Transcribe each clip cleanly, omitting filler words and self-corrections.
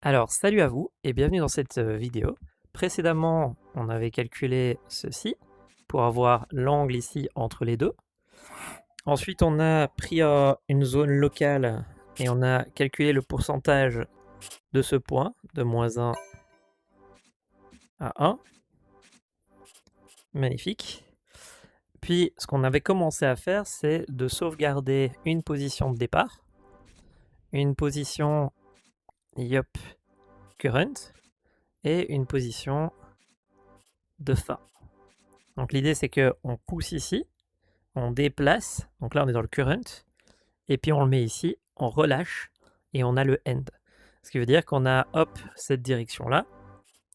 Alors, salut à vous et bienvenue dans cette vidéo. Précédemment, on avait calculé ceci pour avoir l'angle ici entre les deux. Ensuite, on a pris une zone locale et on a calculé le pourcentage de ce point, de -1 à 1. Magnifique. Puis, ce qu'on avait commencé à faire, c'est de sauvegarder une position de départ, une position yup current et une position de fin. Donc l'idée c'est qu'on pousse ici, on déplace, donc là on est dans le current, et puis on le met ici, on relâche, et on a le end. Ce qui veut dire qu'on a hop cette direction-là,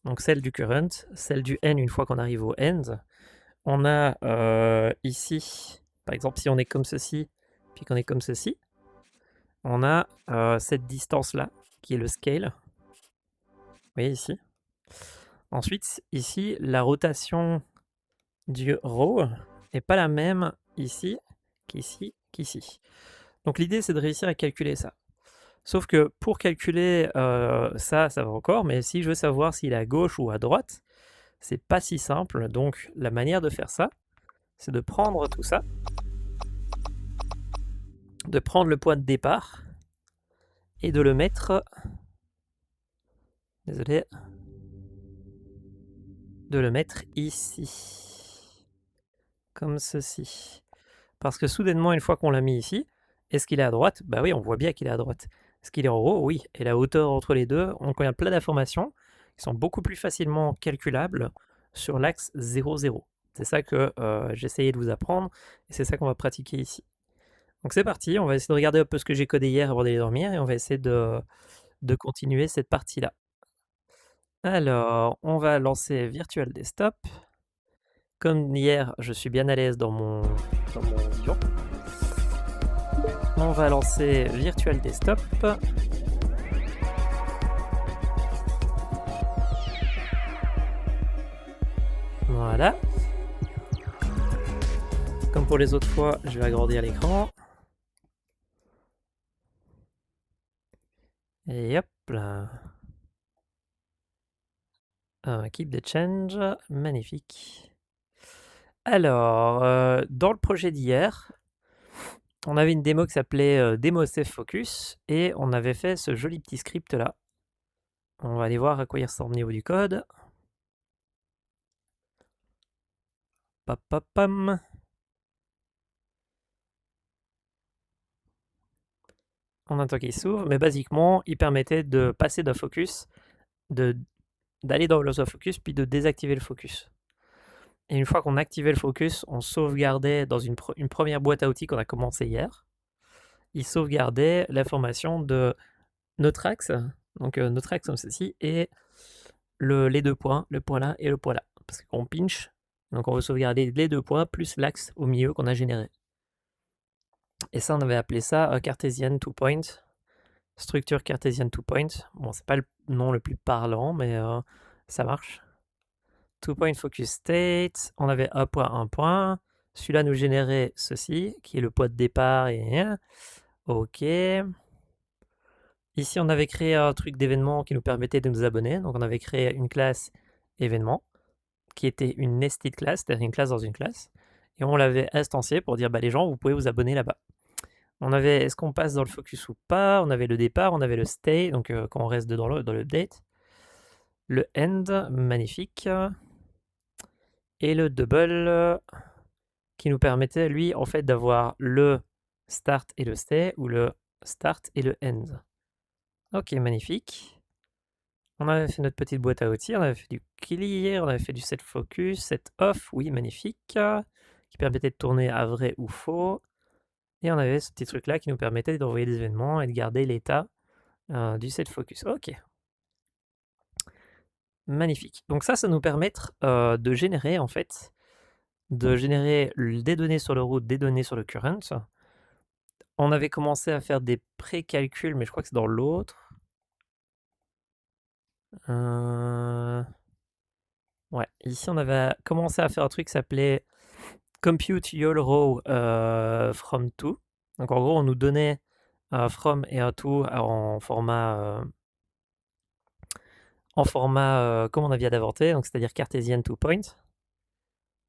donc celle du current, celle du end une fois qu'on arrive au end. On a ici, par exemple si on est comme ceci, puis qu'on est comme ceci, on a cette distance-là, qui est le scale. Vous voyez ici. Ensuite, ici, la rotation du row n'est pas la même ici qu'ici. Donc l'idée c'est de réussir à calculer ça. Sauf que pour calculer ça, ça va encore, mais si je veux savoir s'il est à gauche ou à droite, c'est pas si simple. Donc la manière de faire ça, c'est de prendre tout ça, de prendre le point de départ et de le mettre, désolé, de le mettre ici, comme ceci. Parce que soudainement, une fois qu'on l'a mis ici, est-ce qu'il est à droite? Bah oui, on voit bien qu'il est à droite. Est-ce qu'il est en haut? Oui. Et la hauteur entre les deux, on a plein d'informations qui sont beaucoup plus facilement calculables sur l'axe 0, 0. C'est ça que j'essayais de vous apprendre et c'est ça qu'on va pratiquer ici. Donc c'est parti, on va essayer de regarder un peu ce que j'ai codé hier avant d'aller dormir et on va essayer de continuer cette partie-là. Alors, on va lancer Virtual Desktop. Comme hier, je suis bien à l'aise dans mon divan. On va lancer Virtual Desktop. Voilà. Comme pour les autres fois, je vais agrandir l'écran. Et hop là. Keep the change. Magnifique. Alors, dans le projet d'hier, on avait une démo qui s'appelait Demo Safe Focus et on avait fait ce joli petit script là. On va aller voir à quoi il ressemble au niveau du code. Pam, pam, pam. On attend qu'il s'ouvre, mais basiquement, il permettait de passer d'un focus, d'aller dans le focus, puis de désactiver le focus. Et une fois qu'on activait le focus, on sauvegardait dans une première boîte à outils qu'on a commencé hier. Il sauvegardait l'information de notre axe, donc notre axe comme ceci, et les deux points, le point là et le point là. Parce qu'on pinch, donc on veut sauvegarder les deux points plus l'axe au milieu qu'on a généré. Et ça, on avait appelé ça Cartesian two point, structure Cartesian two point. Bon, c'est pas le nom le plus parlant, mais ça marche. Two point focus state, on avait un point, un point. Celui-là nous générait ceci, qui est le point de départ. Et ok. Ici, on avait créé un truc d'événement qui nous permettait de nous abonner. Donc, on avait créé une classe événement, qui était une nested class, c'est-à-dire une classe dans une classe. Et on l'avait instancié pour dire, bah, les gens, vous pouvez vous abonner là-bas. On avait, est-ce qu'on passe dans le focus ou pas? On avait le départ, on avait le stay, donc quand on reste dans l'update. Le end, magnifique. Et le double, qui nous permettait, lui, en fait, d'avoir le start et le stay, ou le start et le end. Ok, magnifique. On avait fait notre petite boîte à outils, on avait fait du clear, on avait fait du set focus, set off, oui, magnifique, qui permettait de tourner à vrai ou faux. Et on avait ce petit truc-là qui nous permettait d'envoyer des événements et de garder l'état du set focus. Ok. Magnifique. Donc ça nous permet de générer, en fait, des données sur le route, des données sur le current. On avait commencé à faire des pré-calculs, mais je crois que c'est dans l'autre. Ouais, ici on avait commencé à faire un truc qui s'appelait Compute Your Row from to. Donc en gros, on nous donnait from et un to en format en format comme on vient d'inventer, donc c'est-à-dire cartésienne to point.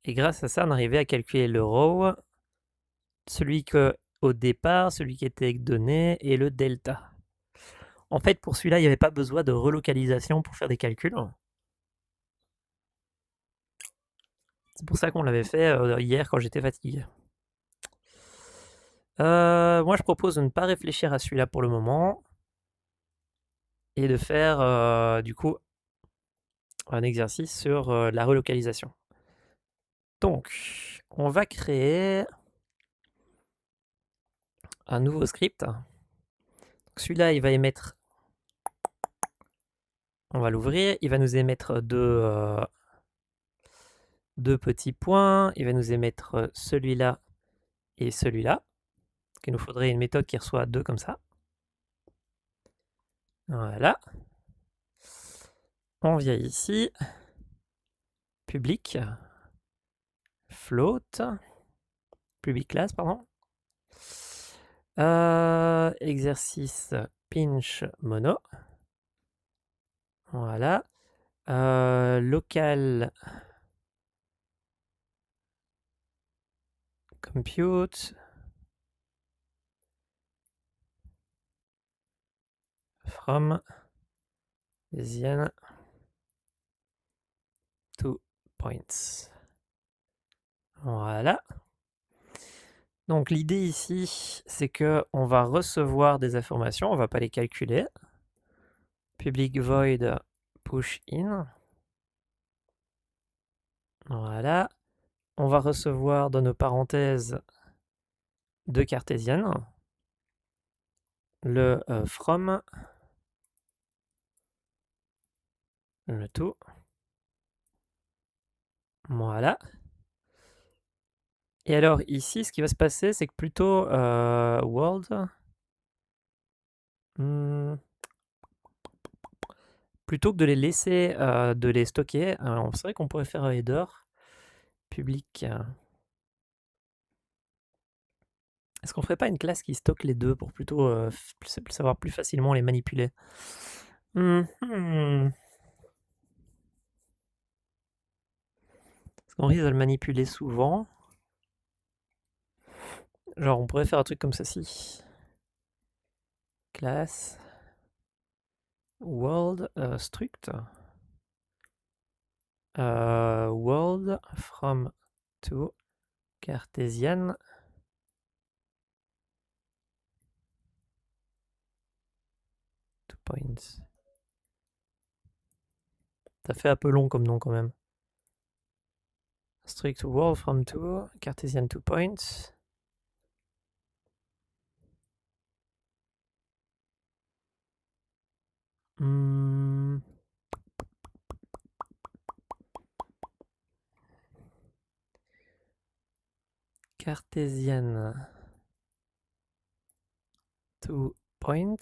Et grâce à ça, on arrivait à calculer le row, celui que au départ, celui qui était donné et le delta. En fait, pour celui-là, il n'y avait pas besoin de relocalisation pour faire des calculs. C'est pour ça qu'on l'avait fait hier quand j'étais fatigué. Moi, je propose de ne pas réfléchir à celui-là pour le moment et de faire du coup un exercice sur la relocalisation. Donc, on va créer un nouveau script. Celui-là, il va émettre. On va l'ouvrir. Il va nous émettre deux petits points. Il va nous émettre celui-là et celui-là. Il nous faudrait une méthode qui reçoit deux comme ça. Voilà. On vient ici. Public. Float. Public class, pardon. Exercice pinch mono. Voilà. Local compute from Bayesian to points. Voilà. Donc l'idée ici, c'est que on va recevoir des informations, on va pas les calculer. Public void push in. Voilà. On va recevoir dans nos parenthèses deux cartésiennes. Le from, le to. Voilà. Et alors ici, ce qui va se passer, c'est que plutôt world. Plutôt que de les laisser, de les stocker, c'est vrai qu'on pourrait faire un header public. Est-ce qu'on ferait pas une classe qui stocke les deux pour plutôt savoir plus facilement les manipuler? Parce qu'on risque de le manipuler souvent. Genre, on pourrait faire un truc comme ceci. Class world struct world from to Cartesian to points. Ça fait un peu long comme nom quand même. Struct world from to Cartesian to points. Cartesian to point.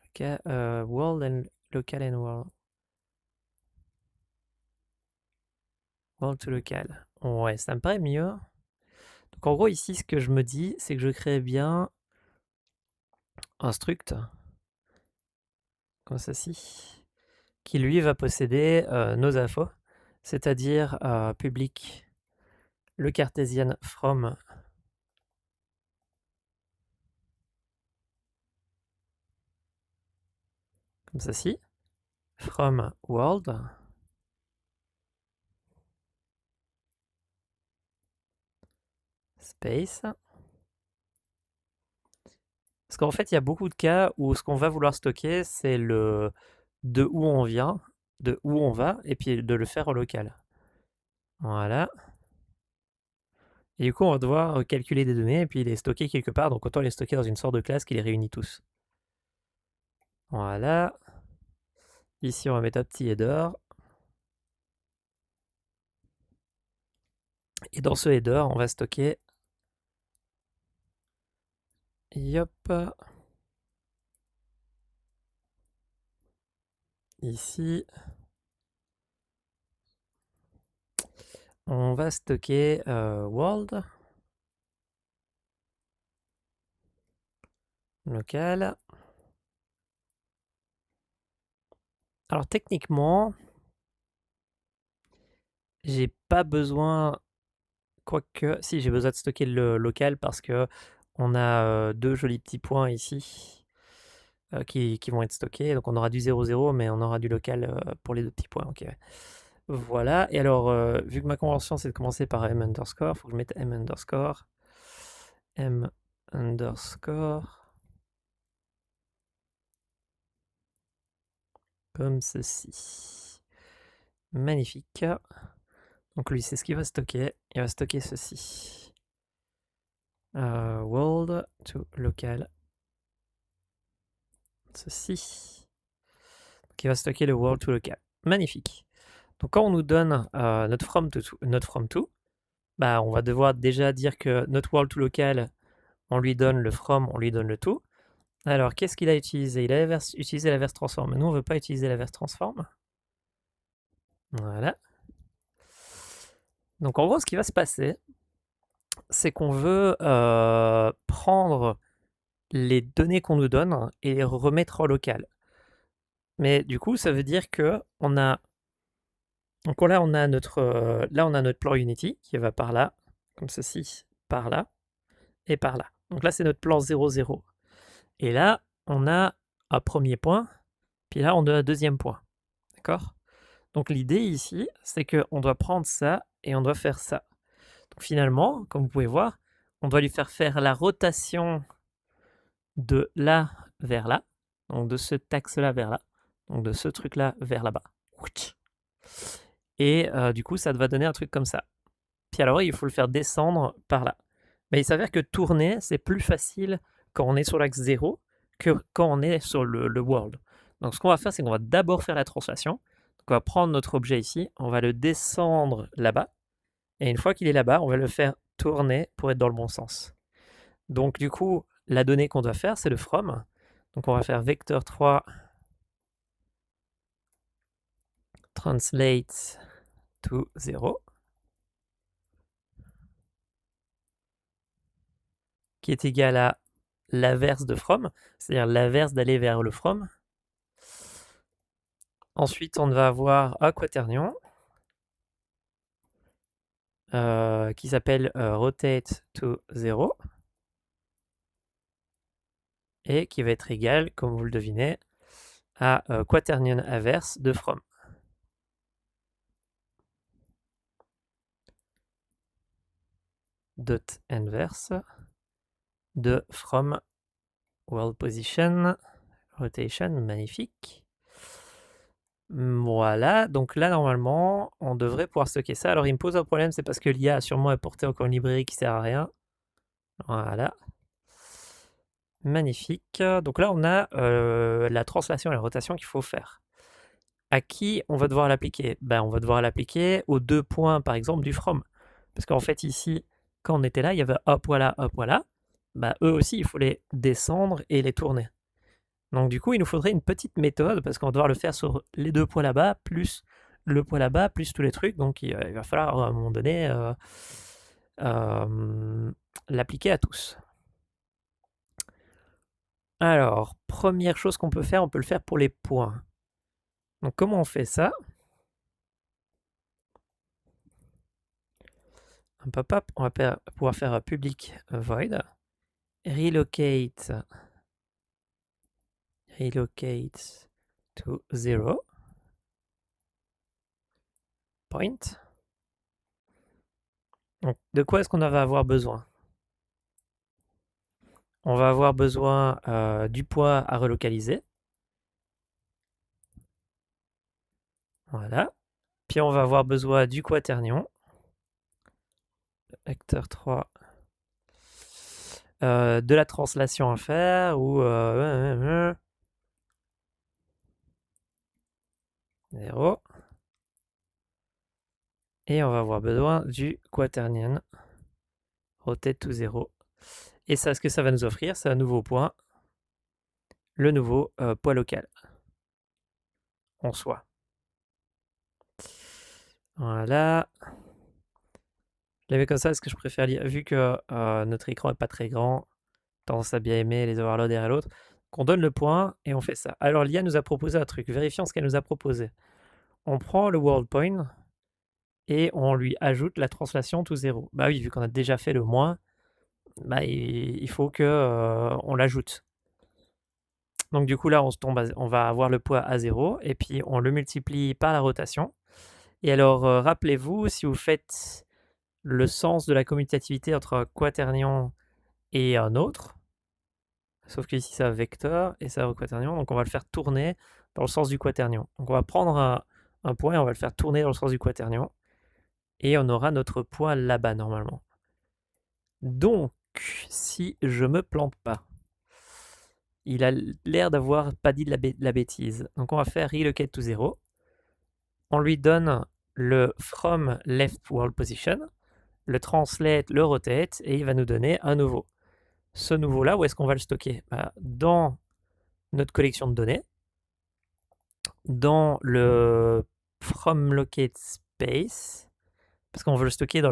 Okay, world and local and world. World to local. Ouais, ça me paraît mieux. Donc en gros ici, ce que je me dis, c'est que je crée bien un struct comme ceci, qui lui va posséder nos infos, c'est-à-dire public le cartésien from comme ceci, from world, space. Parce qu'en fait, il y a beaucoup de cas où ce qu'on va vouloir stocker, c'est le de où on vient, de où on va, et puis de le faire en local. Voilà. Et du coup, on va devoir calculer des données et puis les stocker quelque part. Donc autant les stocker dans une sorte de classe qui les réunit tous. Voilà. Ici, on va mettre un petit header. Et dans ce header, on va stocker. Yop. Ici. On va stocker world. local. Alors techniquement, j'ai pas besoin, quoique, si j'ai besoin de stocker le local parce que on a deux jolis petits points ici qui vont être stockés. Donc on aura du 0,0, mais on aura du local pour les deux petits points. Ok. Voilà. Et alors, vu que ma convention c'est de commencer par m underscore, il faut que je mette m underscore. M underscore. Comme ceci. Magnifique. Donc lui, c'est ce qu'il va stocker. Il va stocker ceci. World to local. Ceci. Donc il va stocker le world to local. Magnifique. Donc quand on nous donne notre from to, bah, on va devoir déjà dire que notre world to local, on lui donne le from, on lui donne le to. Alors qu'est-ce qu'il a utilisé? Il a utilisé l'inverse transform. Nous, on ne veut pas utiliser l'inverse transform. Voilà. Donc en gros, ce qui va se passer, c'est qu'on veut prendre les données qu'on nous donne et les remettre en local. Mais du coup, ça veut dire que on a. Donc là, on a notre plan Unity qui va par là, comme ceci, par là et par là. Donc là, c'est notre plan 0, 0. Et là, on a un premier point, puis là, on a un deuxième point. D'accord? Donc l'idée ici, c'est qu'on doit prendre ça et on doit faire ça. Donc finalement, comme vous pouvez voir, on doit lui faire la rotation de là vers là, donc de cet axe-là vers là, donc de ce truc-là vers là-bas. Et du coup, ça va donner un truc comme ça. Puis alors, il faut le faire descendre par là. Mais il s'avère que tourner, c'est plus facile quand on est sur l'axe 0 que quand on est sur le world. Donc ce qu'on va faire, c'est qu'on va d'abord faire la translation. Donc on va prendre notre objet ici, on va le descendre là-bas. Et une fois qu'il est là-bas, on va le faire tourner pour être dans le bon sens. Donc du coup, la donnée qu'on doit faire, c'est le from. Donc on va faire vector 3 translate to 0, qui est égal à l'inverse de from, c'est-à-dire l'inverse d'aller vers le from. Ensuite, on va avoir un quaternion qui s'appelle rotate to 0 et qui va être égal, comme vous le devinez, à quaternion inverse de from. Dot inverse de from world position rotation, magnifique. Voilà, donc là normalement on devrait pouvoir stocker ça. Alors il me pose un problème, c'est parce que l'IA a sûrement apporté encore une librairie qui sert à rien. Voilà. Magnifique. Donc là on a la translation et la rotation qu'il faut faire. À qui on va devoir l'appliquer? Ben, on va devoir l'appliquer aux deux points par exemple du from. Parce qu'en fait ici, quand on était là, il y avait hop voilà, hop voilà. Ben, eux aussi il faut les descendre et les tourner. Donc du coup, il nous faudrait une petite méthode parce qu'on va devoir le faire sur les deux points là-bas, plus le point là-bas, plus tous les trucs. Donc il va falloir à un moment donné l'appliquer à tous. Alors, première chose qu'on peut faire, on peut le faire pour les points. Donc comment on fait ça? Un pop-up, on va pouvoir faire un public void, relocate to 0 point. Donc, de quoi est-ce qu'on va avoir besoin? On va avoir besoin du poids à relocaliser. Voilà. Puis on va avoir besoin du quaternion. Vecteur 3. De la translation à faire ou 0. Et on va avoir besoin du quaternion rotate to 0. Et ça, ce que ça va nous offrir, c'est un nouveau point, le nouveau poids local en soi. Voilà. Je l'avais comme ça parce que je préfère lire, vu que notre écran n'est pas très grand, tendance à bien aimer les overloads et l'autre, qu'on donne le point et on fait ça. Alors l'IA nous a proposé un truc, vérifions ce qu'elle nous a proposé. On prend le world point et on lui ajoute la translation to 0. Bah oui, vu qu'on a déjà fait le moins, bah, il faut que on l'ajoute. Donc du coup là, on va avoir le poids à 0 et puis on le multiplie par la rotation. Et alors, rappelez-vous, si vous faites le sens de la commutativité entre un quaternion et un autre, sauf que ici c'est un vecteur et ça un quaternion, donc on va le faire tourner dans le sens du quaternion. Donc on va prendre un point et on va le faire tourner dans le sens du quaternion et on aura notre point là-bas normalement. Donc, si je me plante pas, il a l'air d'avoir pas dit de la bêtise. Donc on va faire relocate to 0. On lui donne le from left world position, le translate, le rotate, et il va nous donner un nouveau. Ce nouveau-là, où est-ce qu'on va le stocker? Dans notre collection de données, dans le from locate space, parce qu'on veut le stocker dans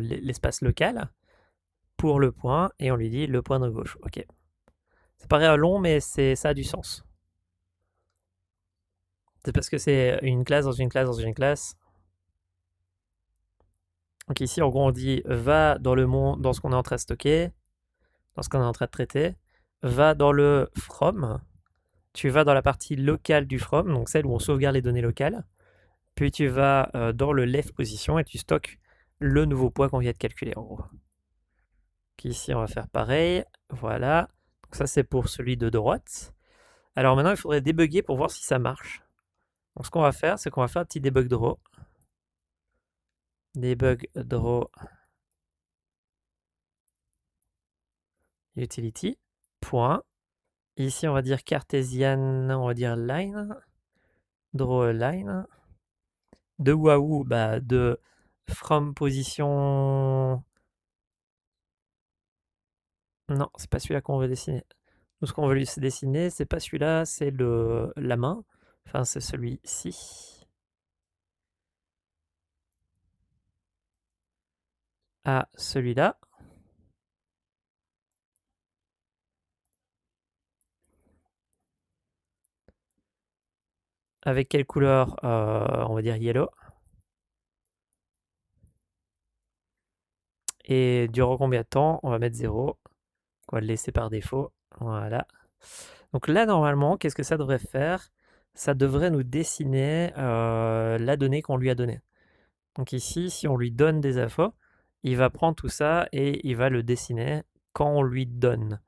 l'espace local, pour le point, et on lui dit le point de gauche. Ok. Ça paraît long, mais ça a du sens. C'est parce que c'est une classe dans une classe dans une classe. Donc ici, en gros, on dit va dans le monde, dans ce qu'on est en train de stocker, dans ce qu'on est en train de traiter, va dans le from, tu vas dans la partie locale du from, donc celle où on sauvegarde les données locales, puis tu vas dans le left position et tu stockes le nouveau poids qu'on vient de calculer en gros. Donc ici, on va faire pareil, voilà. Donc ça, c'est pour celui de droite. Alors maintenant, il faudrait débugger pour voir si ça marche. Donc ce qu'on va faire, c'est qu'on va faire un petit debug draw. Debug draw utility. Point. Ici, on va dire Cartesian, on va dire line. Draw a line. De où à où? De from position. Non, c'est pas celui-là qu'on veut dessiner. Nous, ce qu'on veut lui dessiner, c'est pas celui-là, c'est la main. Enfin, c'est celui-ci. À celui-là. Avec quelle couleur? On va dire yellow. Et durant combien de temps? On va mettre 0. On va le laisser par défaut. Voilà. Donc là, normalement, qu'est-ce que ça devrait faire? Ça devrait nous dessiner la donnée qu'on lui a donnée. Donc ici, si on lui donne des infos, il va prendre tout ça et il va le dessiner quand on lui donne.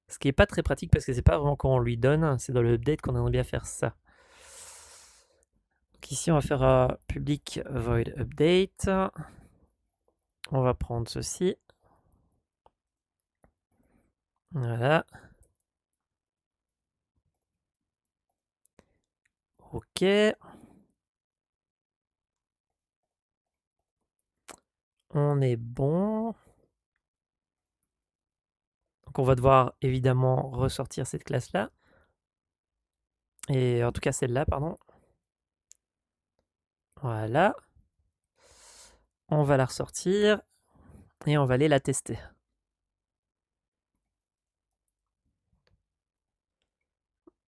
Ce qui n'est pas très pratique parce que c'est pas vraiment quand on lui donne, c'est dans le update qu'on aimerait bien faire ça. Donc ici, on va faire un public void update. On va prendre ceci. Voilà. Ok. On est bon. Donc on va devoir évidemment ressortir cette classe-là. Et en tout cas celle-là, pardon. Voilà. On va la ressortir et on va aller la tester.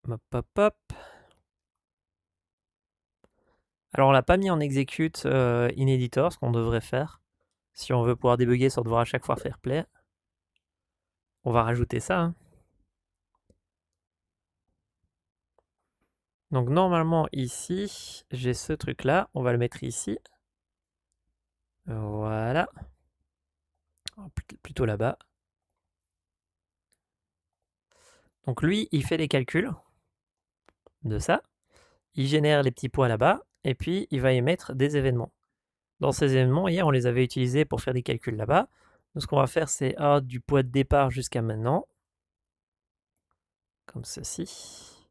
Hop, hop, hop. Alors on l'a pas mis en execute in editor, ce qu'on devrait faire. Si on veut pouvoir débugger sans devoir à chaque fois faire play. On va rajouter ça. Hein. Donc normalement ici, j'ai ce truc-là. On va le mettre ici. Voilà. Plutôt là-bas. Donc lui, il fait les calculs de ça. Il génère les petits points là-bas. Et puis, il va émettre des événements. Dans ces événements, hier, on les avait utilisés pour faire des calculs là-bas. Donc ce qu'on va faire, c'est du poids de départ jusqu'à maintenant. Comme ceci.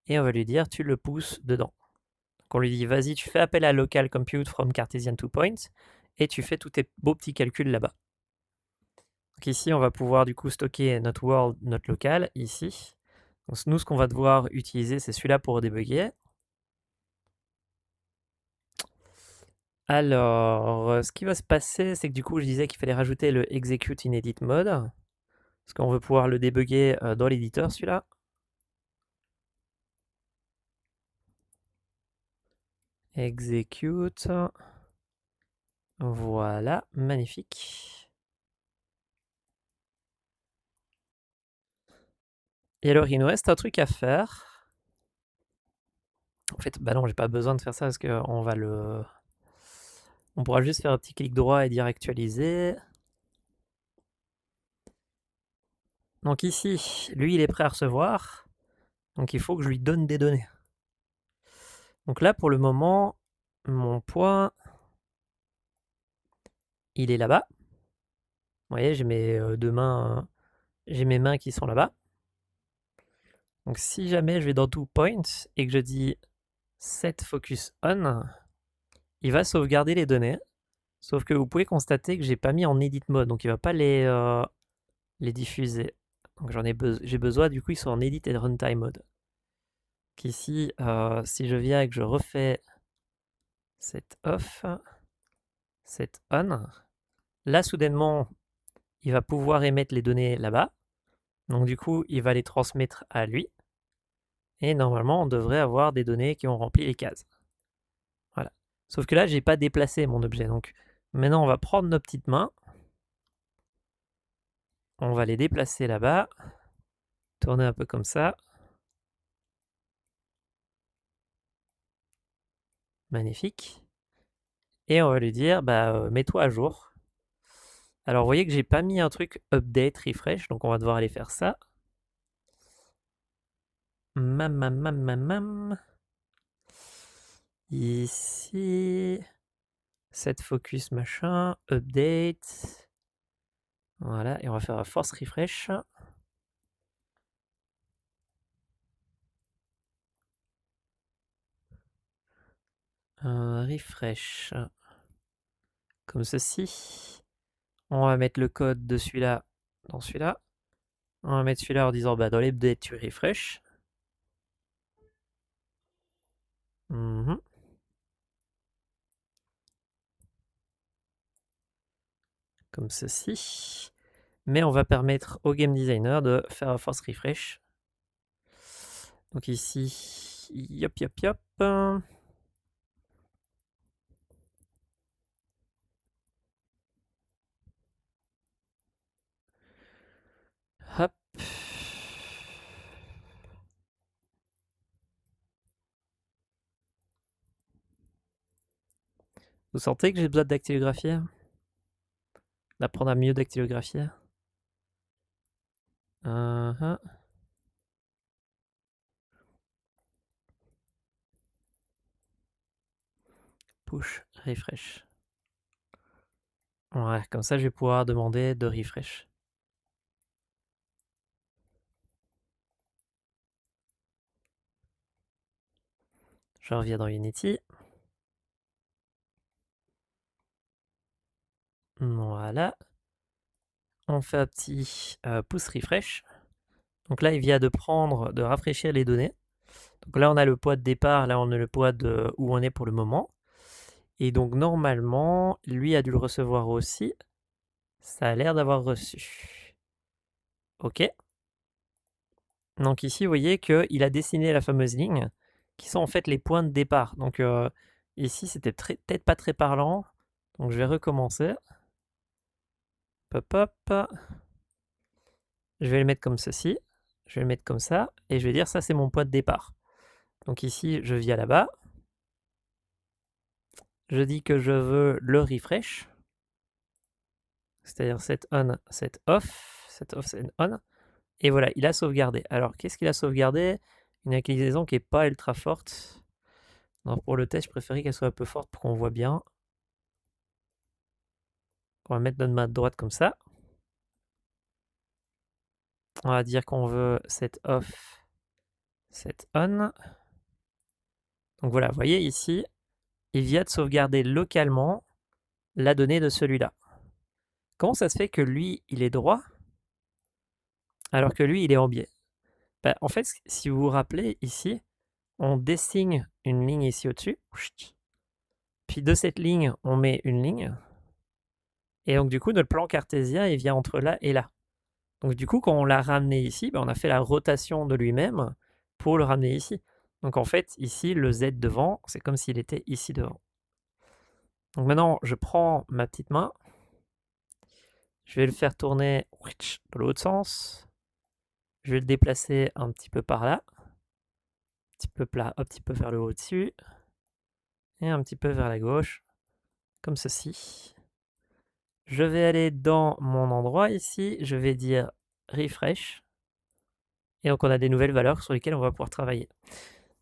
Et on va lui dire, tu le pousses dedans. Donc on lui dit, vas-y, tu fais appel à local compute from Cartesian 2 points. Et tu fais tous tes beaux petits calculs là-bas. Donc ici, on va pouvoir du coup stocker notre world, notre local, ici. Donc nous, ce qu'on va devoir utiliser, c'est celui-là pour débugger. Alors, ce qui va se passer, c'est que du coup, je disais qu'il fallait rajouter le execute in edit mode. Parce qu'on veut pouvoir le débugger dans l'éditeur, celui-là. Execute. Voilà, magnifique. Et alors, il nous reste un truc à faire. En fait, bah non, j'ai pas besoin de faire ça parce qu'on va le... On pourra juste faire un petit clic droit et dire actualiser. Donc ici, lui, il est prêt à recevoir. Donc il faut que je lui donne des données. Donc là, pour le moment, mon point, il est là-bas. Vous voyez, j'ai mes deux mains, j'ai mes mains qui sont là-bas. Donc si jamais je vais dans To Point et que je dis Set Focus On, il va sauvegarder les données. Sauf que vous pouvez constater que j'ai pas mis en Edit Mode, donc il va pas les diffuser. Donc j'ai besoin, du coup, ils sont en Edit et Runtime Mode. Donc ici, si je viens et que je refais Set Off, Set On, là, soudainement, il va pouvoir émettre les données là-bas. Donc du coup, il va les transmettre à lui. Et normalement, on devrait avoir des données qui ont rempli les cases. Voilà. Sauf que là, j'ai pas déplacé mon objet. Donc maintenant, on va prendre nos petites mains. On va les déplacer là-bas. Tourner un peu comme ça. Magnifique. Et on va lui dire, bah, mets-toi à jour. Alors, vous voyez que j'ai pas mis un truc update, refresh. Donc, on va devoir aller faire ça. Ici. Set focus machin. Update. Voilà. Et on va faire un force refresh. Un refresh. Comme ceci. On va mettre le code de celui-là dans celui-là. On va mettre celui-là en disant, bah, dans l'update, tu refresh. Comme ceci. Mais on va permettre au game designer de faire un force refresh. Donc ici, yop yop yop. Hop. Vous sentez que j'ai besoin de dactylographier? D'apprendre à mieux dactylographier? Push, refresh. Ouais, comme ça je vais pouvoir demander de refresh. Je reviens dans Unity. Voilà. On fait un petit push refresh. Donc là, il vient de rafraîchir les données. Donc là, on a le poids de départ, là, on a le poids de où on est pour le moment. Et donc, normalement, lui a dû le recevoir aussi. Ça a l'air d'avoir reçu. OK. Donc ici, vous voyez qu'il a dessiné la fameuse ligne, qui sont en fait les points de départ. Donc ici, c'était peut-être pas très parlant. Donc je vais recommencer. Hop, hop. Je vais le mettre comme ceci. Je vais le mettre comme ça. Et je vais dire, ça, c'est mon point de départ. Donc ici, je viens là-bas. Je dis que je veux le refresh. C'est-à-dire set on, set off. Set off, set on. Et voilà, il a sauvegardé. Alors, qu'est-ce qu'il a sauvegardé? Une inclinaison qui n'est pas ultra forte. Non, pour le test, je préférais qu'elle soit un peu forte pour qu'on voit bien. On va mettre notre main droite comme ça. On va dire qu'on veut set off, set on. Donc voilà, vous voyez ici, il vient de sauvegarder localement la donnée de celui-là. Comment ça se fait que lui, il est droit, alors que lui, il est en biais? Ben, en fait, si vous vous rappelez, ici, on dessine une ligne ici au-dessus. Puis de cette ligne, on met une ligne. Et donc du coup, notre plan cartésien, il vient entre là et là. Donc du coup, quand on l'a ramené ici, on a fait la rotation de lui-même pour le ramener ici. Donc en fait, ici, le Z devant, c'est comme s'il était ici devant. Donc maintenant, je prends ma petite main, je vais le faire tourner dans l'autre sens. Je vais le déplacer un petit peu par là, un petit peu vers le haut dessus, et un petit peu vers la gauche, comme ceci. Je vais aller dans mon endroit ici, je vais dire refresh, et donc on a des nouvelles valeurs sur lesquelles on va pouvoir travailler.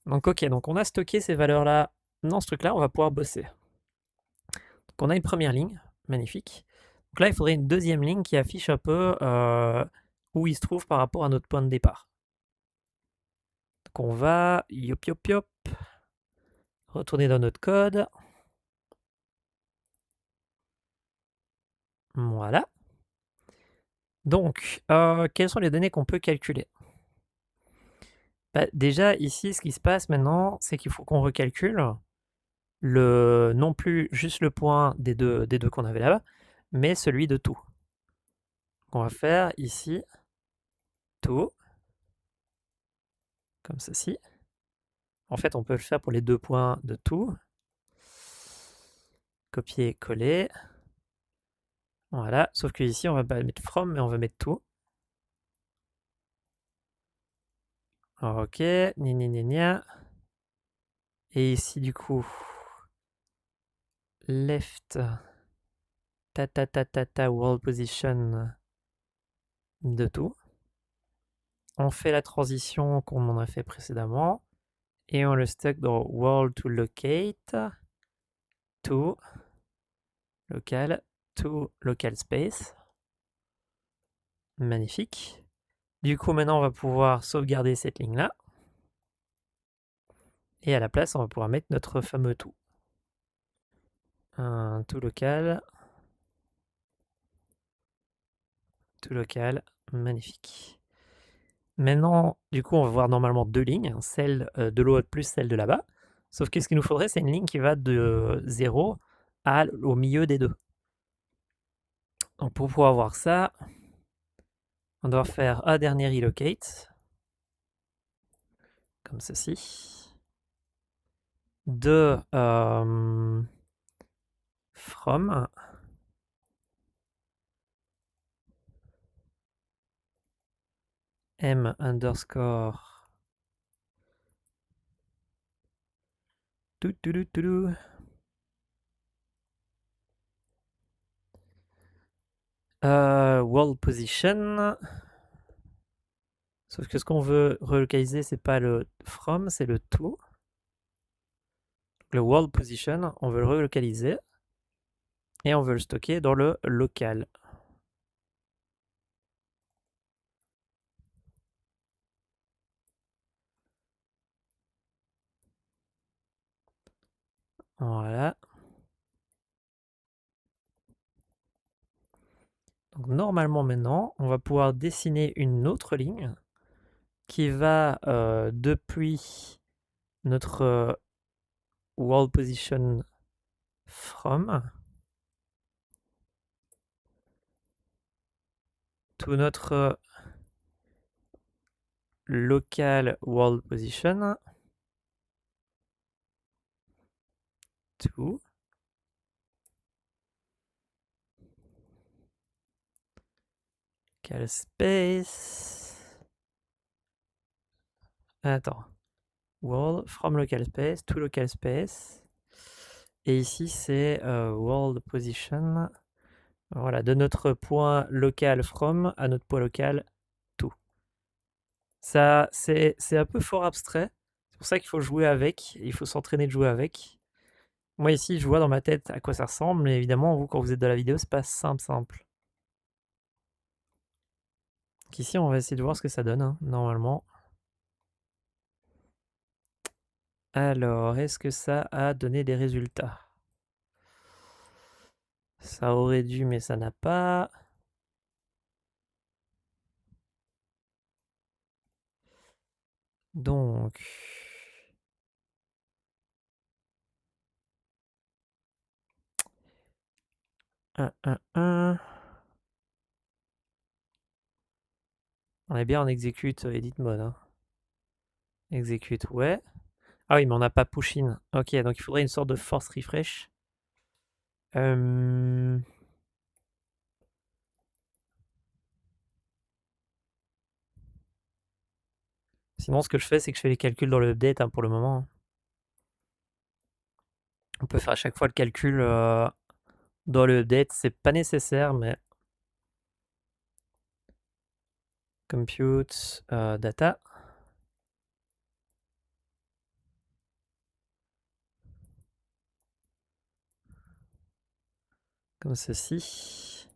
Donc ok, donc on a stocké ces valeurs-là dans ce truc-là, on va pouvoir bosser. Donc on a une première ligne, magnifique. Donc là, il faudrait une deuxième ligne qui affiche un peu où il se trouve par rapport à notre point de départ. Donc on va, yop yop yop, retourner dans notre code. Voilà. Donc, quelles sont les données qu'on peut calculer? Bah, déjà, ici, ce qui se passe maintenant, c'est qu'il faut qu'on recalcule non plus juste le point des deux qu'on avait là-bas, mais celui de tout. On va faire ici tout, comme ceci. En fait, on peut le faire pour les deux points de tout. Copier, coller. Voilà, sauf que ici, on va pas mettre from, mais on va mettre tout. Ok, gna. Et ici, du coup, left, world position de tout. On fait la transition qu'on en a fait précédemment et on le stuck dans world to locate to local space. Magnifique. Du coup, maintenant, on va pouvoir sauvegarder cette ligne-là. Et à la place, on va pouvoir mettre notre fameux tout. Un tout local. Tout local. Magnifique. Maintenant, du coup, on va voir normalement deux lignes, celle de l'autre plus celle de là-bas. Sauf que ce qu'il nous faudrait, c'est une ligne qui va de 0 au milieu des deux. Donc pour pouvoir voir ça, on doit faire un dernier relocate, comme ceci, de from m underscore world position. Sauf que ce qu'on veut relocaliser, c'est pas le from, c'est le to. Le world position, on veut le relocaliser et on veut le stocker dans le local. Voilà. Donc normalement maintenant, on va pouvoir dessiner une autre ligne qui va depuis notre world position from to notre local world position to local space. Attends. World from local space to local space. Et ici, c'est world position. Voilà, de notre point local from à notre point local to. Ça, c'est un peu fort abstrait. C'est pour ça qu'il faut jouer avec. Il faut s'entraîner de jouer avec. Moi, ici, je vois dans ma tête à quoi ça ressemble. Mais évidemment, vous, quand vous êtes dans la vidéo, c'est pas simple. Donc ici, on va essayer de voir ce que ça donne, hein, normalement. Alors, est-ce que ça a donné des résultats? Ça aurait dû, mais ça n'a pas. Donc, un. On est bien en execute edit mode. Hein. Execute, ouais. Ah oui, mais on n'a pas push in. Ok, donc il faudrait une sorte de force refresh. Sinon, ce que je fais, c'est que je fais les calculs dans le update hein, pour le moment. Hein. On peut faire à chaque fois le calcul dans le update. C'est pas nécessaire, mais compute data. Comme ceci.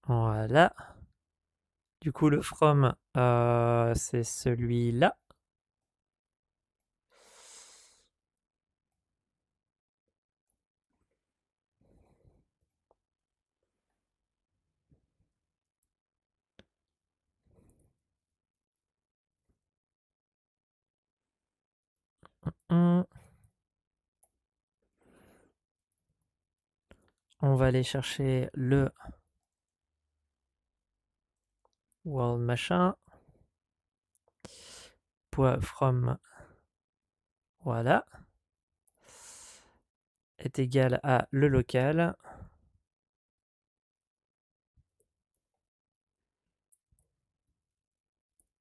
Voilà. Du coup, le from, c'est celui-là. On va aller chercher le world machin. From, voilà, est égal à le local.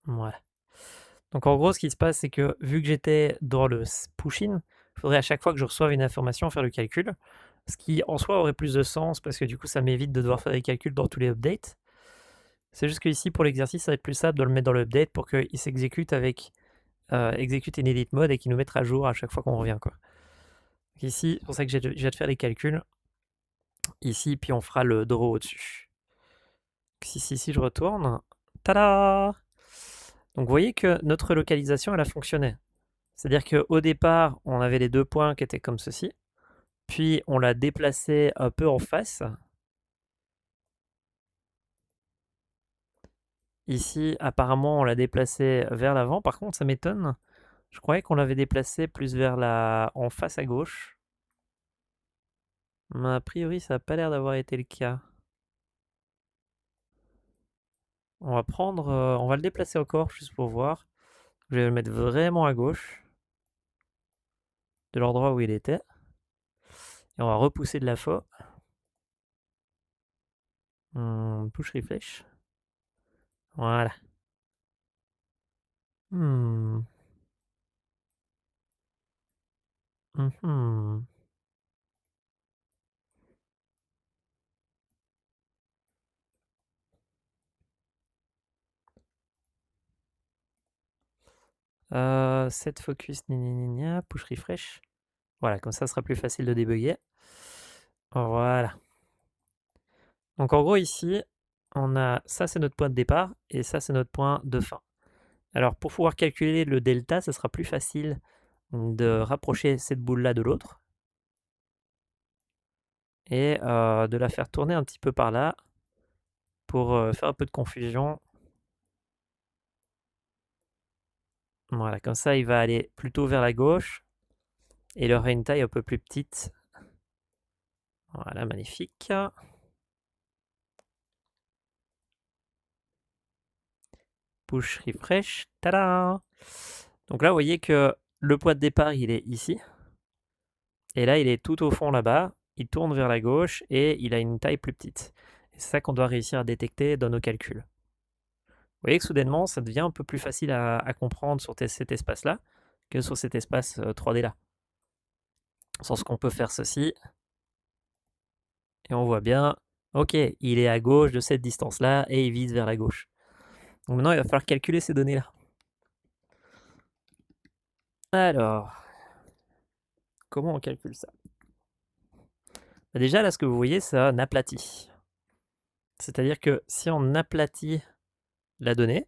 Voilà. Donc en gros, ce qui se passe, c'est que vu que j'étais dans le push-in, il faudrait à chaque fois que je reçoive une information faire le calcul. Ce qui en soi aurait plus de sens parce que du coup, ça m'évite de devoir faire des calculs dans tous les updates. C'est juste qu'ici, pour l'exercice, ça va être plus simple de le mettre dans l'update pour qu'il s'exécute avec execute in edit mode et qu'il nous mette à jour à chaque fois qu'on revient. Quoi. Donc ici, c'est pour ça que j'ai de faire les calculs. Ici, puis on fera le draw au-dessus. Si je retourne, tada! Donc vous voyez que notre localisation, elle a fonctionné. C'est-à-dire qu'au départ, on avait les 2 points qui étaient comme ceci. Puis on l'a déplacé un peu en face. Ici, apparemment, on l'a déplacé vers l'avant. Par contre, ça m'étonne. Je croyais qu'on l'avait déplacé plus vers en face à gauche. Mais a priori, ça n'a pas l'air d'avoir été le cas. On va le déplacer encore juste pour voir. Je vais le mettre vraiment à gauche de l'endroit où il était. Et on va repousser de la fois. Push refresh. Voilà. Mhm. Set focus, push refresh. Voilà, comme ça sera plus facile de débugger. Voilà. Donc en gros ici, on a ça c'est notre point de départ et ça c'est notre point de fin. Alors pour pouvoir calculer le delta, ça sera plus facile de rapprocher cette boule-là de l'autre et de la faire tourner un petit peu par là pour faire un peu de confusion. Voilà, comme ça il va aller plutôt vers la gauche et il aura une taille un peu plus petite. Voilà, magnifique. Push refresh, tada! Donc là, vous voyez que le point de départ, il est ici. Et là, il est tout au fond là-bas. Il tourne vers la gauche et il a une taille plus petite. Et c'est ça qu'on doit réussir à détecter dans nos calculs. Vous voyez que soudainement, ça devient un peu plus facile à comprendre sur cet espace-là que sur cet espace 3D-là. Sans ce qu'on peut faire ceci. Et on voit bien, ok, il est à gauche de cette distance-là et il vise vers la gauche. Donc maintenant, il va falloir calculer ces données-là. Alors, comment on calcule ça? Déjà, là, ce que vous voyez, c'est un aplati. C'est-à-dire que si on aplatit la donnée,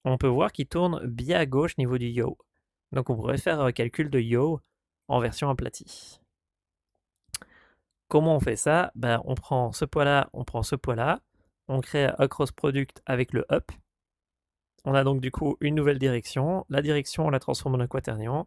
on peut voir qu'il tourne bien à gauche niveau du yaw. Donc on pourrait faire un calcul de yaw en version aplatie. Comment on fait ça? On prend ce poids-là, on prend ce poids-là, on crée un cross product avec le up. On a donc du coup une nouvelle direction. La direction, on la transforme en un quaternion.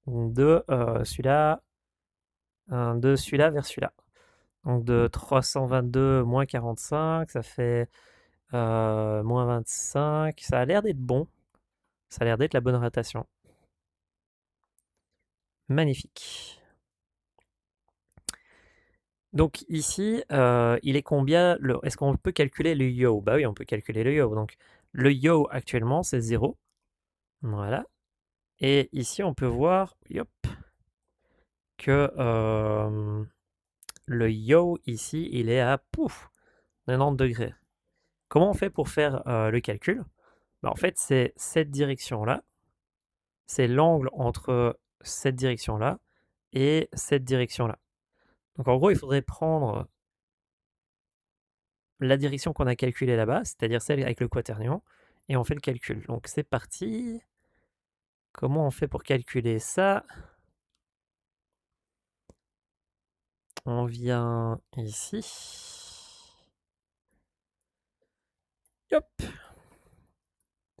de celui-là vers celui-là. Donc de 322 moins 45, ça fait moins 25. Ça a l'air d'être bon. Ça a l'air d'être la bonne rotation. Magnifique. Donc ici, il est combien est-ce qu'on peut calculer le yo? Bah oui, on peut calculer le yo. Donc le yo actuellement, c'est 0. Voilà. Et ici, on peut voir que le yo ici, il est à 90 degrés. Comment on fait pour faire le calcul? Bah, en fait, c'est cette direction-là. C'est l'angle entre cette direction-là et cette direction-là. Donc en gros, il faudrait prendre la direction qu'on a calculée là-bas, c'est-à-dire celle avec le quaternion, et on fait le calcul. Donc c'est parti. Comment on fait pour calculer ça? On vient ici. Hop.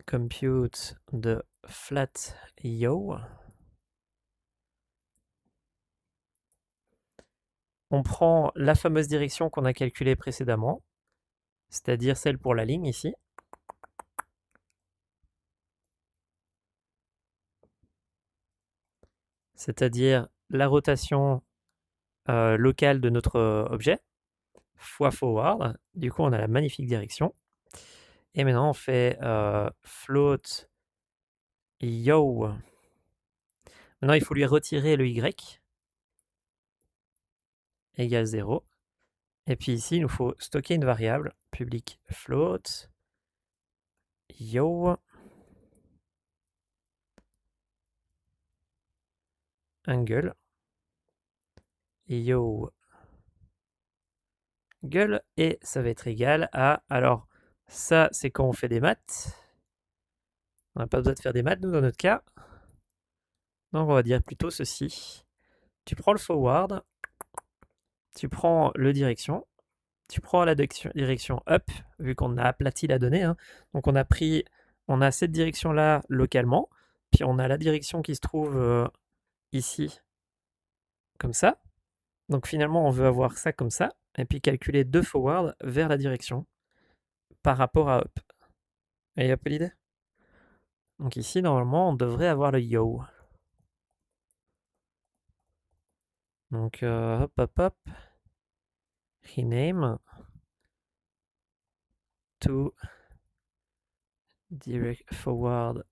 Compute de flat yo. On prend la fameuse direction qu'on a calculée précédemment, c'est-à-dire celle pour la ligne ici. C'est-à-dire la rotation locale de notre objet, fois forward. Du coup, on a la magnifique direction. Et maintenant, on fait float yo. Maintenant, il faut lui retirer le y égale 0. Et puis ici, il nous faut stocker une variable public float yo angle yo gueule, et ça va être égal à, alors ça c'est quand on fait des maths, on n'a pas besoin de faire des maths nous dans notre cas, donc on va dire plutôt ceci. Tu prends le forward, tu prends le direction, tu prends la direction up, vu qu'on a aplati la donnée, hein. Donc on a cette direction là localement, puis on a la direction qui se trouve ici, comme ça. Donc finalement on veut avoir ça comme ça, et puis calculer de forward vers la direction par rapport à up. Et hop l'idée. Donc ici, normalement, on devrait avoir le yo. Donc hop, hop, hop. Rename to direct forward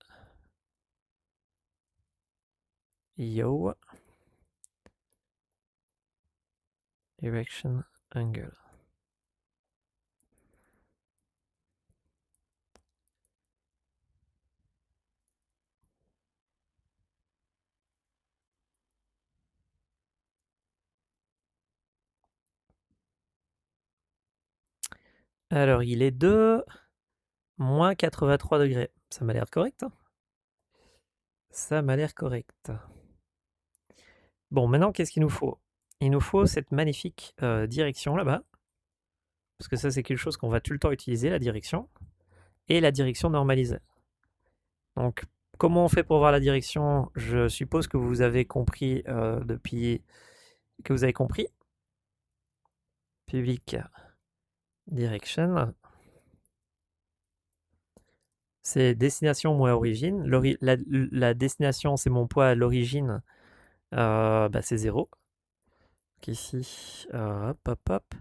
yo direction angle. Alors, il est de moins 83 degrés. Ça m'a l'air correct, hein? Ça m'a l'air correct. Bon, maintenant, qu'est-ce qu'il nous faut? Il nous faut cette magnifique direction là-bas. Parce que ça, c'est quelque chose qu'on va tout le temps utiliser, la direction. Et la direction normalisée. Donc, comment on fait pour voir la direction? Je suppose que vous avez compris depuis que vous avez compris. Public direction. C'est destination moins origine. La destination, c'est mon poids. L'origine, bah, c'est 0. Donc ici, hop, hop, hop.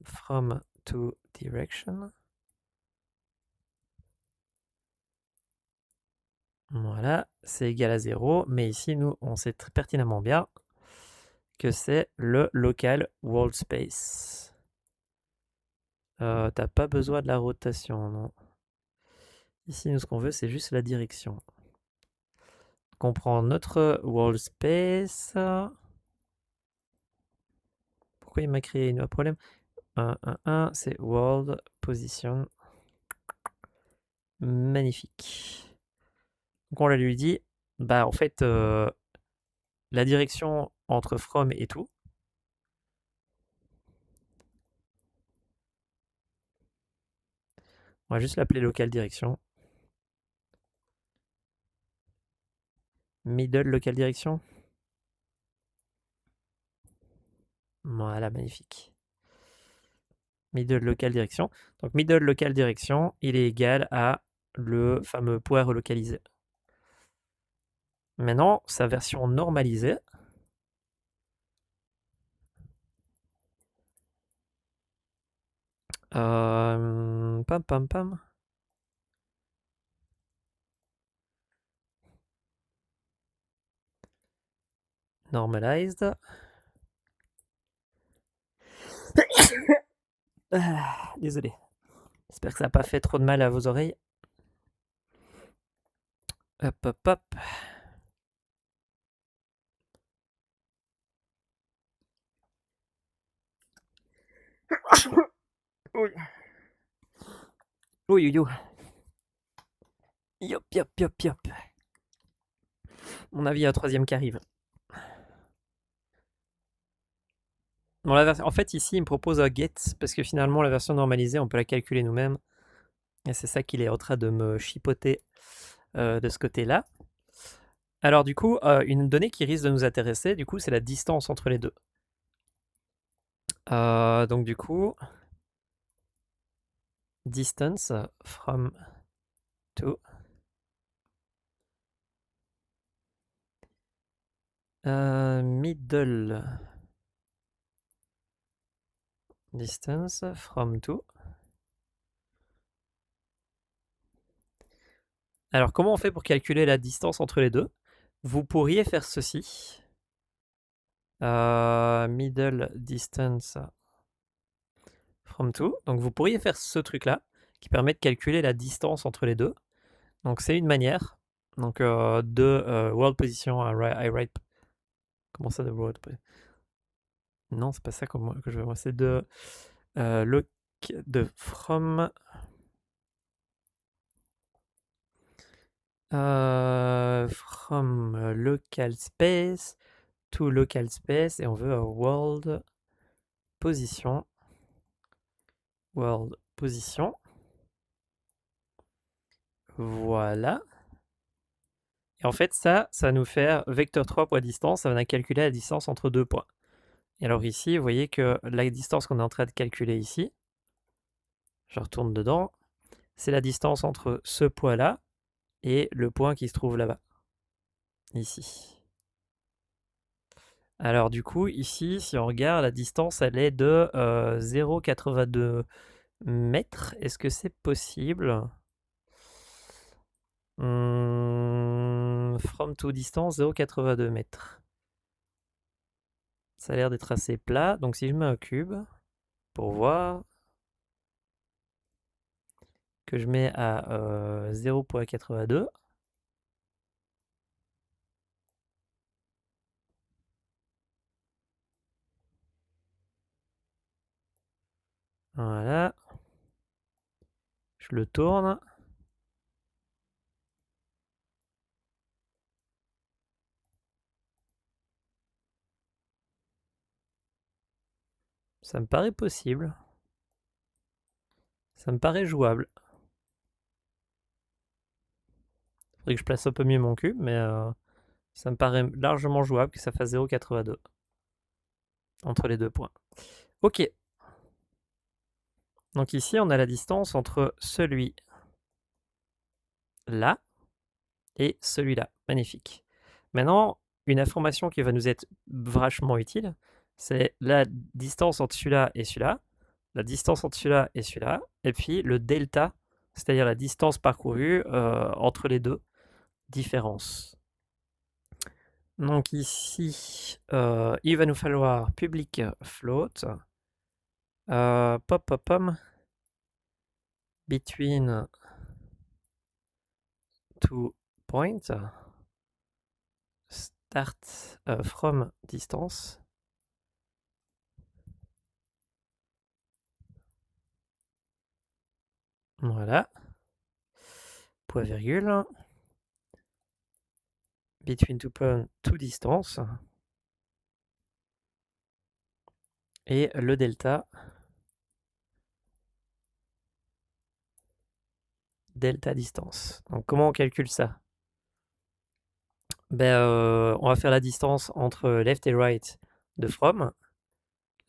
From to direction. Voilà, c'est égal à 0. Mais ici, nous, on sait très pertinemment bien que c'est le local world space. T'as pas besoin de la rotation, non. Ici, nous, ce qu'on veut, c'est juste la direction. Donc, on prend notre world space. Pourquoi il m'a créé un problème? 1, 1, 1, c'est world position. Magnifique. Donc, on lui dit, bah, en fait, la direction entre from et tout. On va juste l'appeler local direction. Middle local direction. Voilà, magnifique. Middle local direction. Donc middle local direction, il est égal à le fameux poids relocalisé. Maintenant, sa version normalisée. Pam pam pam. Normalized. Désolé. J'espère que ça n'a pas fait trop de mal à vos oreilles. Hop, hop, hop. Oui. Oui, oui, oui. Yop, yop, yop, yop. Mon avis, il y a un troisième qui arrive. Bon, en fait, ici, il me propose un get, parce que finalement, la version normalisée, on peut la calculer nous-mêmes. Et c'est ça qu'il est en train de me chipoter de ce côté-là. Alors du coup, une donnée qui risque de nous intéresser, du coup, c'est la distance entre les deux. Donc du coup, distance from to middle distance from to. Alors comment on fait pour calculer la distance entre les deux? Vous pourriez faire ceci. Middle distance from to. Donc vous pourriez faire ce truc-là qui permet de calculer la distance entre les deux. Donc c'est une manière. Donc de world position I write. Comment ça de world position? Non, c'est pas ça que je veux. Moi, c'est de from local space to local space et on veut world position. World position. Voilà. Et en fait, ça nous fait vecteur 3 poids distance. Ça va calculer la distance entre deux points. Et alors ici, vous voyez que la distance qu'on est en train de calculer ici, je retourne dedans, c'est la distance entre ce point-là et le point qui se trouve là-bas. Ici. Alors du coup, ici, si on regarde, la distance, elle est de 0,82 mètres. Est-ce que c'est possible? From to distance, 0,82 mètres. Ça a l'air d'être assez plat. Donc si je mets un cube, pour voir, que je mets à 0,82, voilà, je le tourne. Ça me paraît possible. Ça me paraît jouable. Faudrait que je place un peu mieux mon cube, mais ça me paraît largement jouable que ça fasse 0,82 entre les deux points. Ok. Donc ici, on a la distance entre celui-là et celui-là. Magnifique. Maintenant, une information qui va nous être vachement utile, c'est la distance entre celui-là et celui-là, la distance entre celui-là et celui-là, et puis le delta, c'est-à-dire la distance parcourue entre les deux différences. Donc ici, il va nous falloir public float, pop pop pom, between two points, start from distance. Voilà. Point virgule. Between two points, two distance. Et le delta. Delta distance. Donc comment on calcule ça? On va faire la distance entre left et right de from,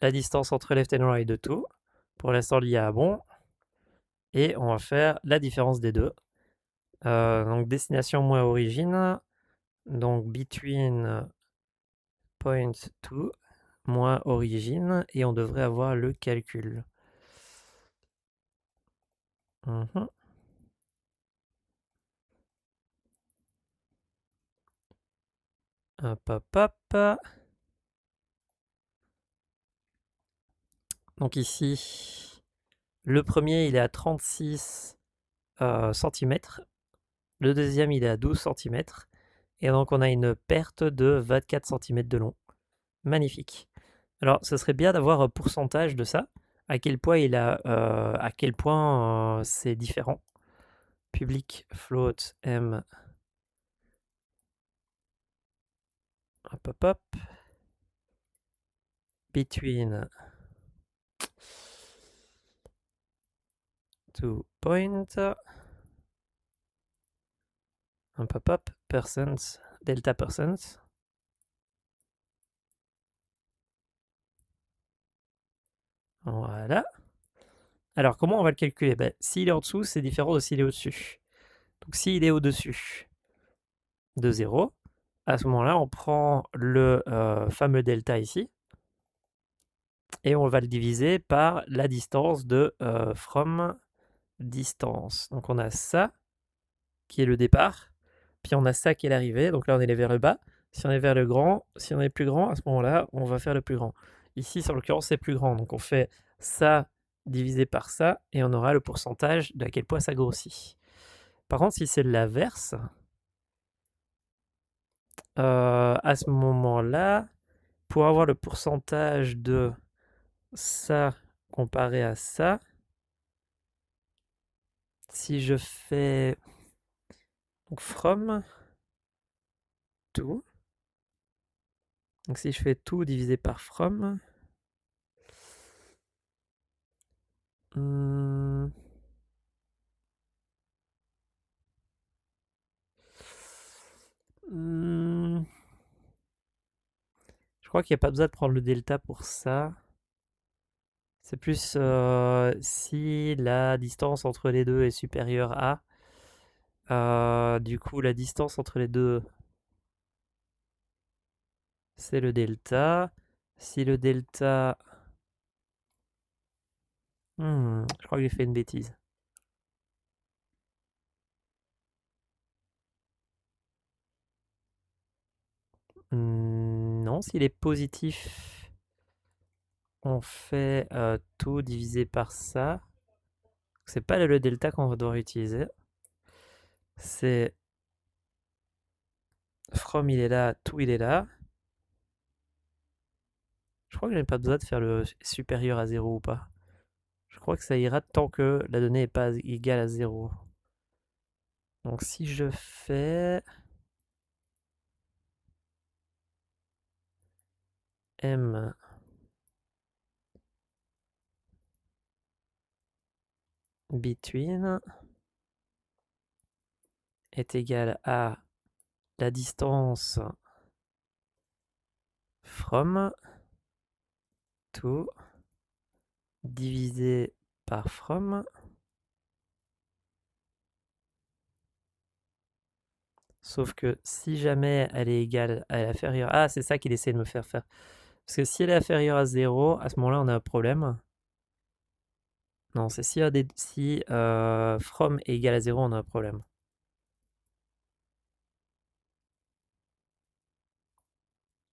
la distance entre left and right de to, pour l'instant lié à bon, et on va faire la différence des deux. Donc destination moins origine, donc between point to moins origine, et on devrait avoir le calcul. Mhm. Hop, hop, hop. Donc ici, le premier il est à 36 cm, le deuxième il est à 12 cm, et donc on a une perte de 24 cm de long. Magnifique. Alors ce serait bien d'avoir un pourcentage de ça, à quel point c'est différent. Public float m, hop hop hop, between two point, hop hop hop, percent, delta percent. Voilà. Alors comment on va le calculer? S'il est en dessous, c'est différent de s'il est au-dessus. Donc s'il est au-dessus de 0, à ce moment-là, on prend le fameux delta ici, et on va le diviser par la distance de from distance. Donc on a ça qui est le départ, puis on a ça qui est l'arrivée. Donc là on est vers le bas. Si on est vers le grand, si on est plus grand, à ce moment-là, on va faire le plus grand. Ici, en l'occurrence, c'est plus grand. Donc on fait ça divisé par ça, et on aura le pourcentage de à quel point ça grossit. Par contre, si c'est l'inverse, à ce moment-là, pour avoir le pourcentage de ça comparé à ça, si je fais donc from to, donc si je fais tout divisé par from, je crois qu'il n'y a pas besoin de prendre le delta pour ça. C'est plus si la distance entre les deux est supérieure à. Du coup, la distance entre les deux, c'est le delta. Si le delta... je crois que j'ai fait une bêtise. Non, s'il est positif, on fait tout divisé par ça. C'est pas le delta qu'on va devoir utiliser. C'est from il est là, tout il est là. Je crois que j'ai pas besoin de faire le supérieur à 0 ou pas. Je crois que ça ira tant que la donnée n'est pas égale à 0. Donc si je fais m between est égal à la distance from to divisé par from, sauf que si jamais elle est égale, elle est inférieure... Ah, c'est ça qu'il essaie de me faire faire. Parce que si elle est inférieure à 0, à ce moment-là, on a un problème. Non, c'est si from est égal à 0, on a un problème.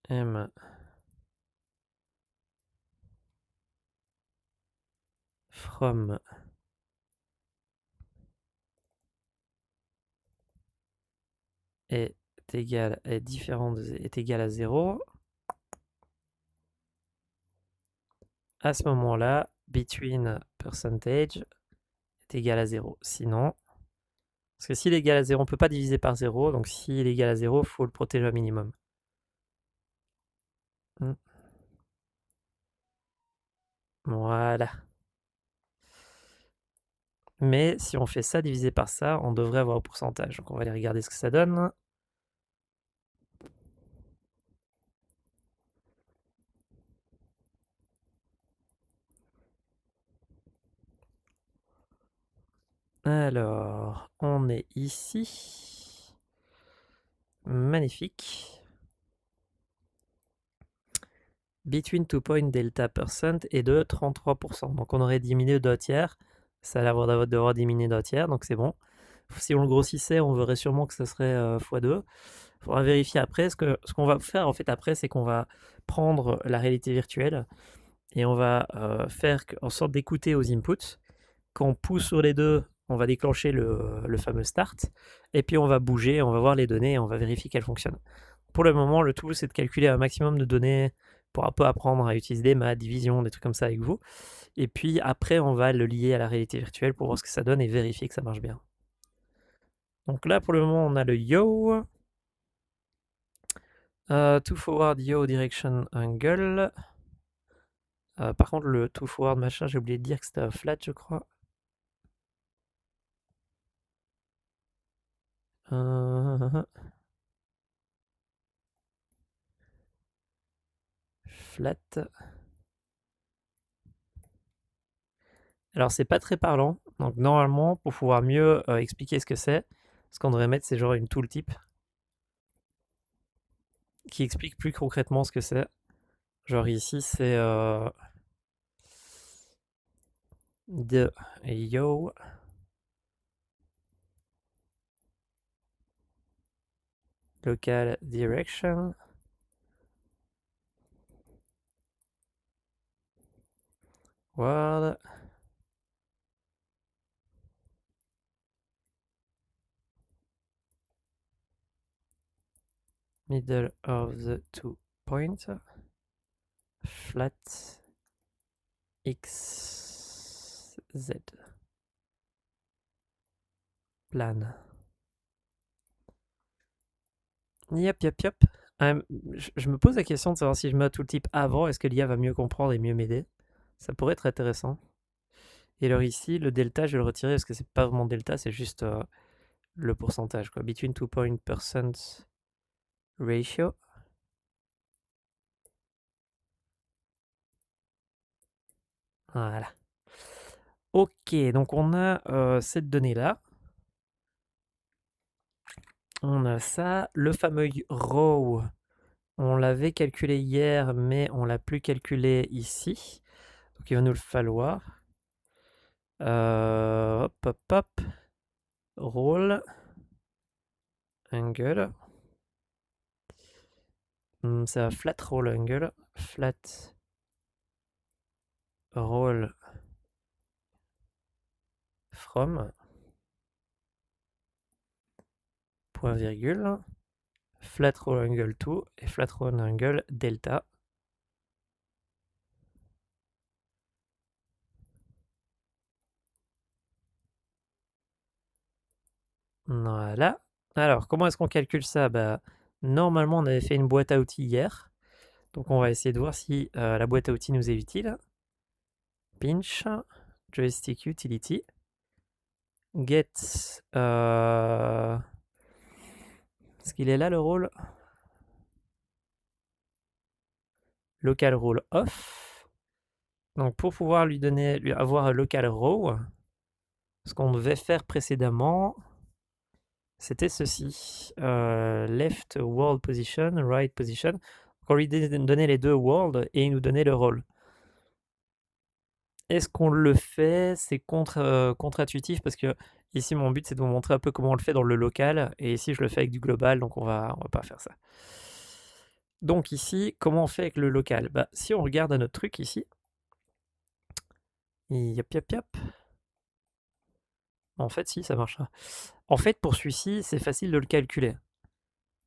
M from est égal à 0. À ce moment-là, between percentage est égal à 0. Sinon, parce que s'il est égal à 0, on ne peut pas diviser par 0. Donc s'il est égal à 0, il faut le protéger au minimum. Voilà. Mais si on fait ça divisé par ça, on devrait avoir un pourcentage. Donc on va aller regarder ce que ça donne. Alors, on est ici. Magnifique. Between 2 point delta percent est de 33%. Donc on aurait diminué d'un tiers. Ça a l'air d'avoir diminué d'un tiers, donc c'est bon. Si on le grossissait, on verrait sûrement que ça serait x2. Il faudra vérifier après. Ce qu'on va faire en fait après, c'est qu'on va prendre la réalité virtuelle et on va faire en sorte d'écouter aux inputs. Quand on pousse sur les deux, on va déclencher le fameux start. Et puis on va bouger, on va voir les données et on va vérifier qu'elles fonctionnent. Pour le moment, le tout, c'est de calculer un maximum de données pour un peu apprendre à utiliser des maths, division, des trucs comme ça avec vous. Et puis après, on va le lier à la réalité virtuelle pour voir ce que ça donne et vérifier que ça marche bien. Donc là, pour le moment, on a le yo. To forward yo direction angle. Par contre, le to forward machin, j'ai oublié de dire que c'était un flat, je crois. Flat. Alors, c'est pas très parlant. Donc, normalement, pour pouvoir mieux expliquer ce que c'est, ce qu'on devrait mettre, c'est genre une tooltip qui explique plus concrètement ce que c'est. Genre ici, c'est de yo local direction world middle of the 2 points flat x z plan. Yep. Je me pose la question de savoir si je mets tout le type avant, est-ce que l'IA va mieux comprendre et mieux m'aider? Ça pourrait être intéressant. Et alors ici, le delta, je vais le retirer parce que c'est pas vraiment delta, c'est juste le pourcentage, quoi. Between 2 point percent ratio. Voilà. Ok, donc on a cette donnée-là. On a ça. Le fameux row, on l'avait calculé hier, mais on l'a plus calculé ici. Donc il va nous le falloir. Hop. Roll. Angle. C'est un flat roll angle. Flat roll from. Point virgule. Flat roll angle 2 et flat roll angle delta. Voilà. Alors, comment est-ce qu'on calcule ça? Normalement, on avait fait une boîte à outils hier. Donc, on va essayer de voir si la boîte à outils nous est utile. Pinch, joystick utility, get. Est-ce qu'il est là le rôle? Local role off. Donc, pour pouvoir lui avoir un local row, ce qu'on devait faire précédemment, c'était ceci. Left world position, right position. Donc, on lui donnait les deux world et il nous donnait le rôle. Est-ce qu'on le fait? C'est contre-intuitif parce que ici mon but c'est de vous montrer un peu comment on le fait dans le local et ici je le fais avec du global, donc on va pas faire ça. Donc ici, comment on fait avec le local? Si on regarde à notre truc ici, yap. En fait si, ça marchera. En fait pour celui-ci c'est facile de le calculer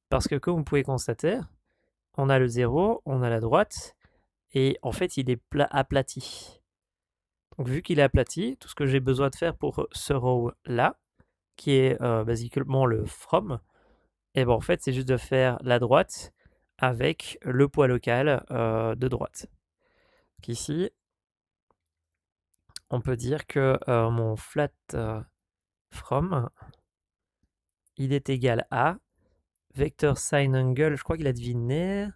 parce que comme vous pouvez constater, on a le 0, on a la droite et en fait il est aplati. Donc vu qu'il est aplati, tout ce que j'ai besoin de faire pour ce row là, qui est basiquement le from, et en fait c'est juste de faire la droite avec le poids local de droite. Donc ici, on peut dire que mon flat from, il est égal à vector sign angle, je crois qu'il a deviné,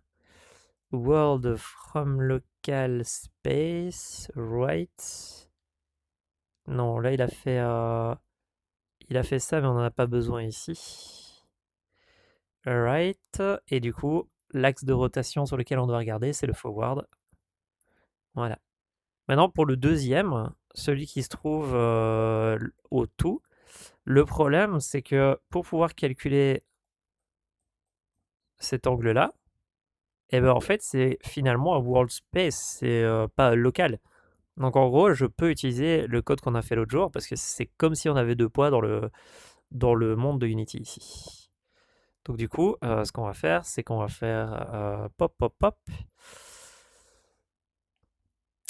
world from local space, right. Non, là il a fait il a fait ça, mais on n'en a pas besoin ici. Alright, et du coup, l'axe de rotation sur lequel on doit regarder, c'est le forward. Voilà. Maintenant, pour le deuxième, celui qui se trouve au tout, le problème, c'est que pour pouvoir calculer cet angle-là, et ben en fait, c'est finalement un world space, c'est pas local. Donc en gros, je peux utiliser le code qu'on a fait l'autre jour, parce que c'est comme si on avait deux poids dans le monde de Unity ici. Donc du coup, ce qu'on va faire, c'est qu'on va faire pop, pop, pop.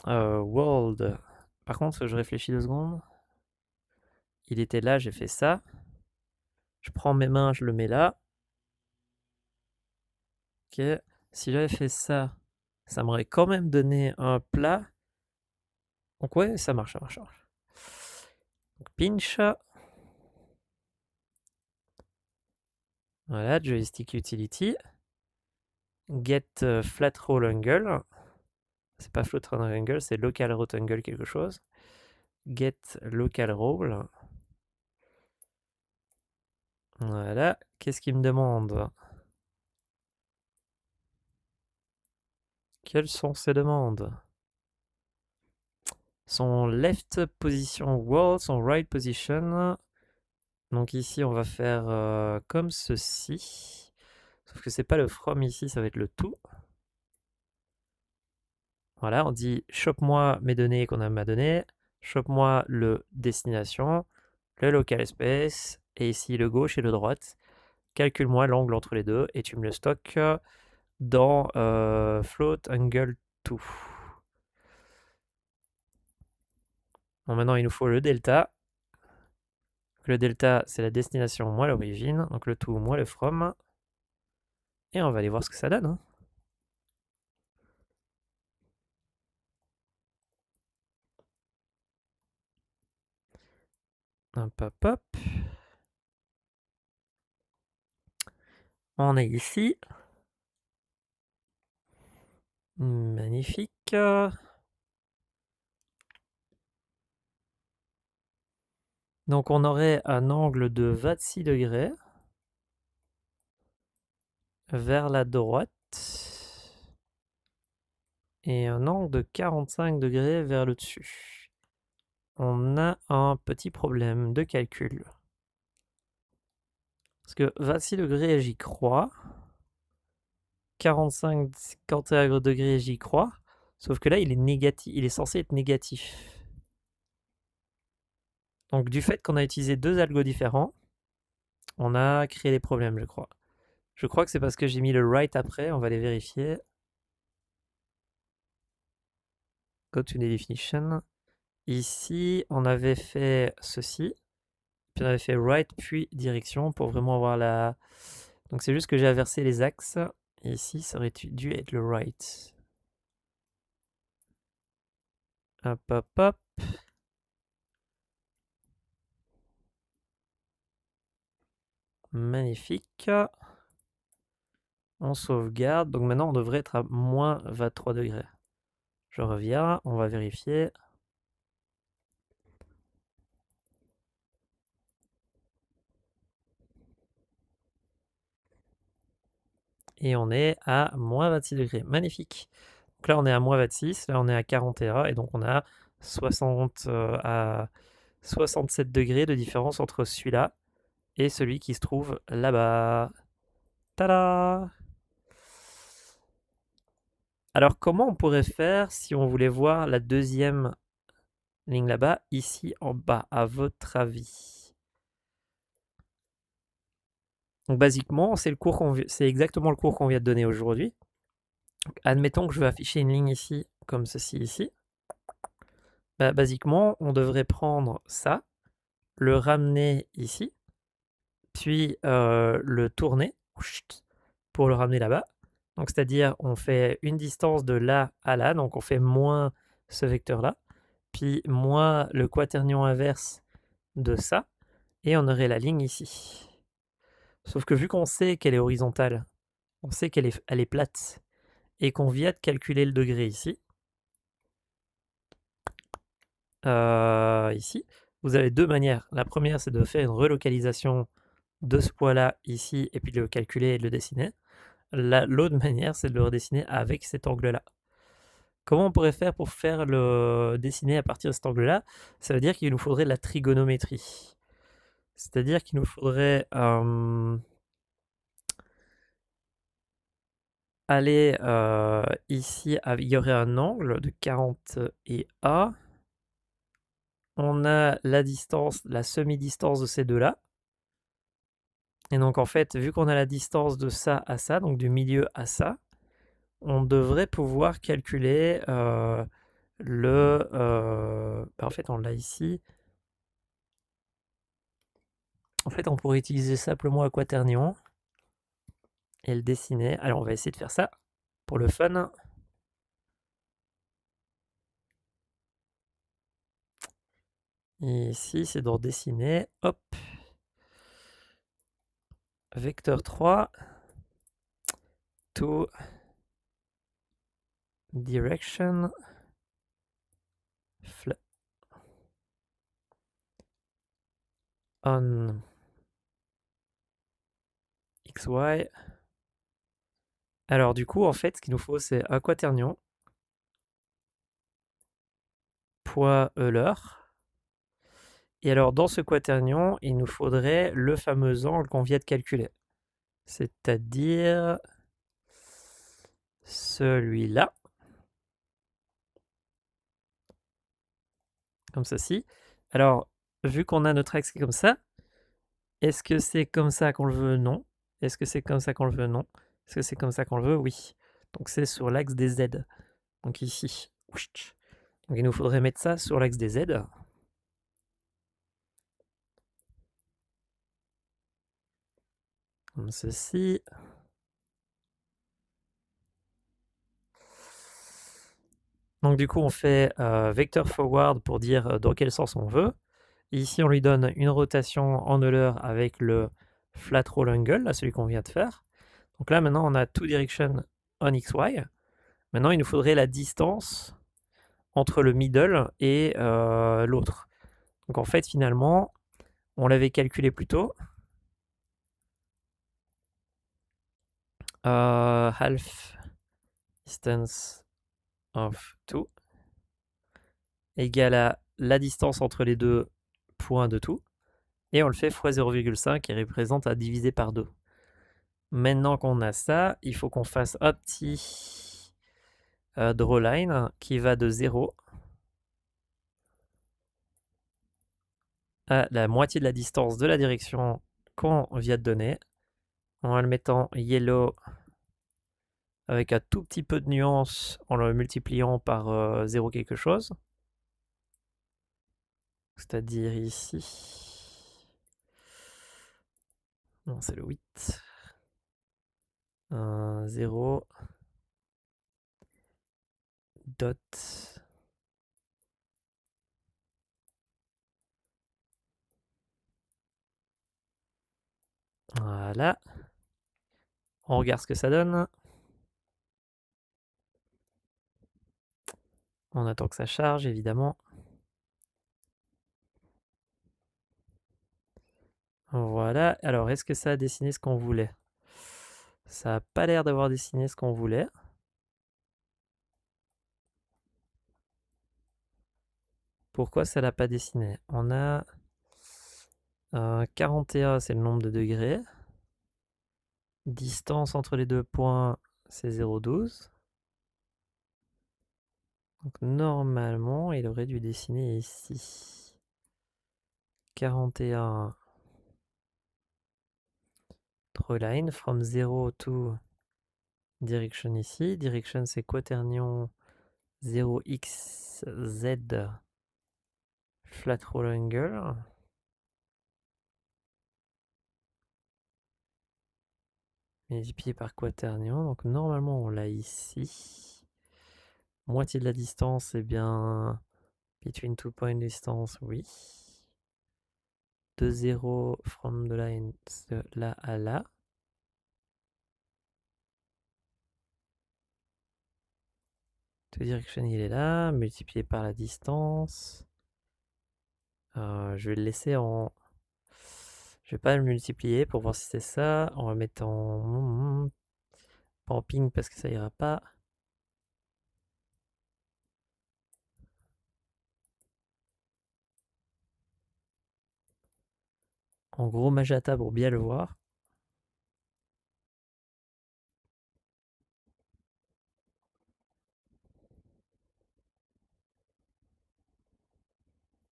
World. Par contre, je réfléchis 2 secondes. Il était là, j'ai fait ça. Je prends mes mains, je le mets là. Ok. Si j'avais fait ça, ça m'aurait quand même donné un plat. Donc ouais, ça marche, ça marche, ça marche. Donc pinch. Voilà, joystick utility. Get flat roll angle. C'est pas flat roll angle, c'est local roll angle quelque chose. Get local roll. Voilà. Qu'est-ce qu'il me demande? Quelles sont ces demandes? Son left position world, son right position. Donc ici, on va faire comme ceci. Sauf que c'est pas le from ici, ça va être le to. Voilà, on dit chope-moi mes données qu'on a m'a donné, chope-moi le destination, le local space, et ici le gauche et le droite. Calcule-moi l'angle entre les deux et tu me le stockes dans float angle 2. Bon, maintenant, il nous faut le delta. Le delta, c'est la destination moins l'origine, donc le to moins le from. Et on va aller voir ce que ça donne. Hein. Hop, hop, hop. On est ici. Magnifique. Donc on aurait un angle de 26 degrés vers la droite et un angle de 45 degrés vers le dessus. On a un petit problème de calcul. Parce que 26 degrés, j'y crois. 45, 41 degrés, j'y crois. Sauf que là, il est négatif. Il est censé être négatif. Donc du fait qu'on a utilisé deux algos différents, on a créé des problèmes, je crois. Je crois que c'est parce que j'ai mis le right après. On va les vérifier. Go to the definition. Ici, on avait fait ceci. Puis on avait fait right puis direction pour vraiment avoir la... Donc c'est juste que j'ai inversé les axes. Et ici, ça aurait dû être le right. Hop, hop, hop. Magnifique. On sauvegarde. Donc maintenant, on devrait être à moins 23 degrés. Je reviens, on va vérifier. Et on est à moins 26 degrés. Magnifique. Donc là, on est à moins 26. Là, on est à 41. Et donc, on a 60 à 67 degrés de différence entre celui-là et celui qui se trouve là-bas. Tada! Alors, comment on pourrait faire si on voulait voir la deuxième ligne là-bas, ici en bas, à votre avis? Donc, basiquement, c'est exactement le cours qu'on vient de donner aujourd'hui. Admettons que je veux afficher une ligne ici, comme ceci ici. Bah, basiquement, on devrait prendre ça, le ramener ici, puis le tourner pour le ramener là-bas. Donc, c'est-à-dire, on fait une distance de là à là, donc on fait moins ce vecteur-là, puis moins le quaternion inverse de ça, et on aurait la ligne ici. Sauf que vu qu'on sait qu'elle est horizontale, on sait elle est plate, et qu'on vient de calculer le degré ici, ici, vous avez deux manières. La première, c'est de faire une relocalisation de ce poids-là ici, et puis de le calculer et de le dessiner. L'autre manière, c'est de le redessiner avec cet angle-là. Comment on pourrait faire pour faire le dessiner à partir de cet angle-là? Ça veut dire qu'il nous faudrait de la trigonométrie. C'est-à-dire qu'il nous faudrait aller ici, il y aurait un angle de 40 et A. On a la distance, la semi-distance de ces deux-là. Et donc en fait, vu qu'on a la distance de ça à ça, donc du milieu à ça, on devrait pouvoir calculer en fait, on l'a ici. En fait, on pourrait utiliser simplement un quaternion et le dessiner. Alors, on va essayer de faire ça pour le fun. Et ici, c'est de redessiner. Hop. Vecteur 3. To direction. On XY. Alors, du coup, en fait, ce qu'il nous faut, c'est un quaternion. Poids Euler. Et alors, dans ce quaternion, il nous faudrait le fameux angle qu'on vient de calculer. C'est-à-dire celui-là. Comme ceci. Alors, vu qu'on a notre axe qui est comme ça, est-ce que c'est comme ça qu'on le veut? Non. Est-ce que c'est comme ça qu'on le veut? Non. Est-ce que c'est comme ça qu'on le veut? Oui. Donc c'est sur l'axe des Z. Donc ici. Donc il nous faudrait mettre ça sur l'axe des Z. Comme ceci. Donc du coup on fait vector forward pour dire dans quel sens on veut. Ici on lui donne une rotation en Euler avec le flat roll angle, là celui qu'on vient de faire. Donc là maintenant on a two direction on XY. Maintenant il nous faudrait la distance entre le middle et l'autre. Donc en fait finalement on l'avait calculé plus tôt. Half distance of 2 égale à la distance entre les deux points de tout. Et on le fait fois 0,5 qui représente à diviser par 2. Maintenant qu'on a ça, il faut qu'on fasse un petit drawline qui va de 0 à la moitié de la distance de la direction qu'on vient de donner. En le mettant yellow avec un tout petit peu de nuance en le multipliant par 0 quelque chose. C'est-à-dire ici. Non, c'est le 8. 0. Dot. Voilà. On regarde ce que ça donne. On attend que ça charge, évidemment. Voilà. Alors, est-ce que ça a dessiné ce qu'on voulait? Ça n'a pas l'air d'avoir dessiné ce qu'on voulait. Pourquoi ça l'a pas dessiné? On a 41, c'est le nombre de degrés. Distance entre les deux points, c'est 0,12. Donc normalement, il aurait dû dessiner ici. 41 draw line from 0 to direction ici. Direction, c'est quaternion 0xz flat roll angle. Multiplié par quaternion. Donc normalement, on l'a ici. Moitié de la distance, c'est bien between two point distance, oui. De 0 from the line de là à là. To direction, il est là, multiplié par la distance. Je vais le laisser en... Je vais pas le multiplier pour voir si c'est ça. On va mettre en... Pas en ping parce que ça ira pas. En gros magenta pour bien le voir.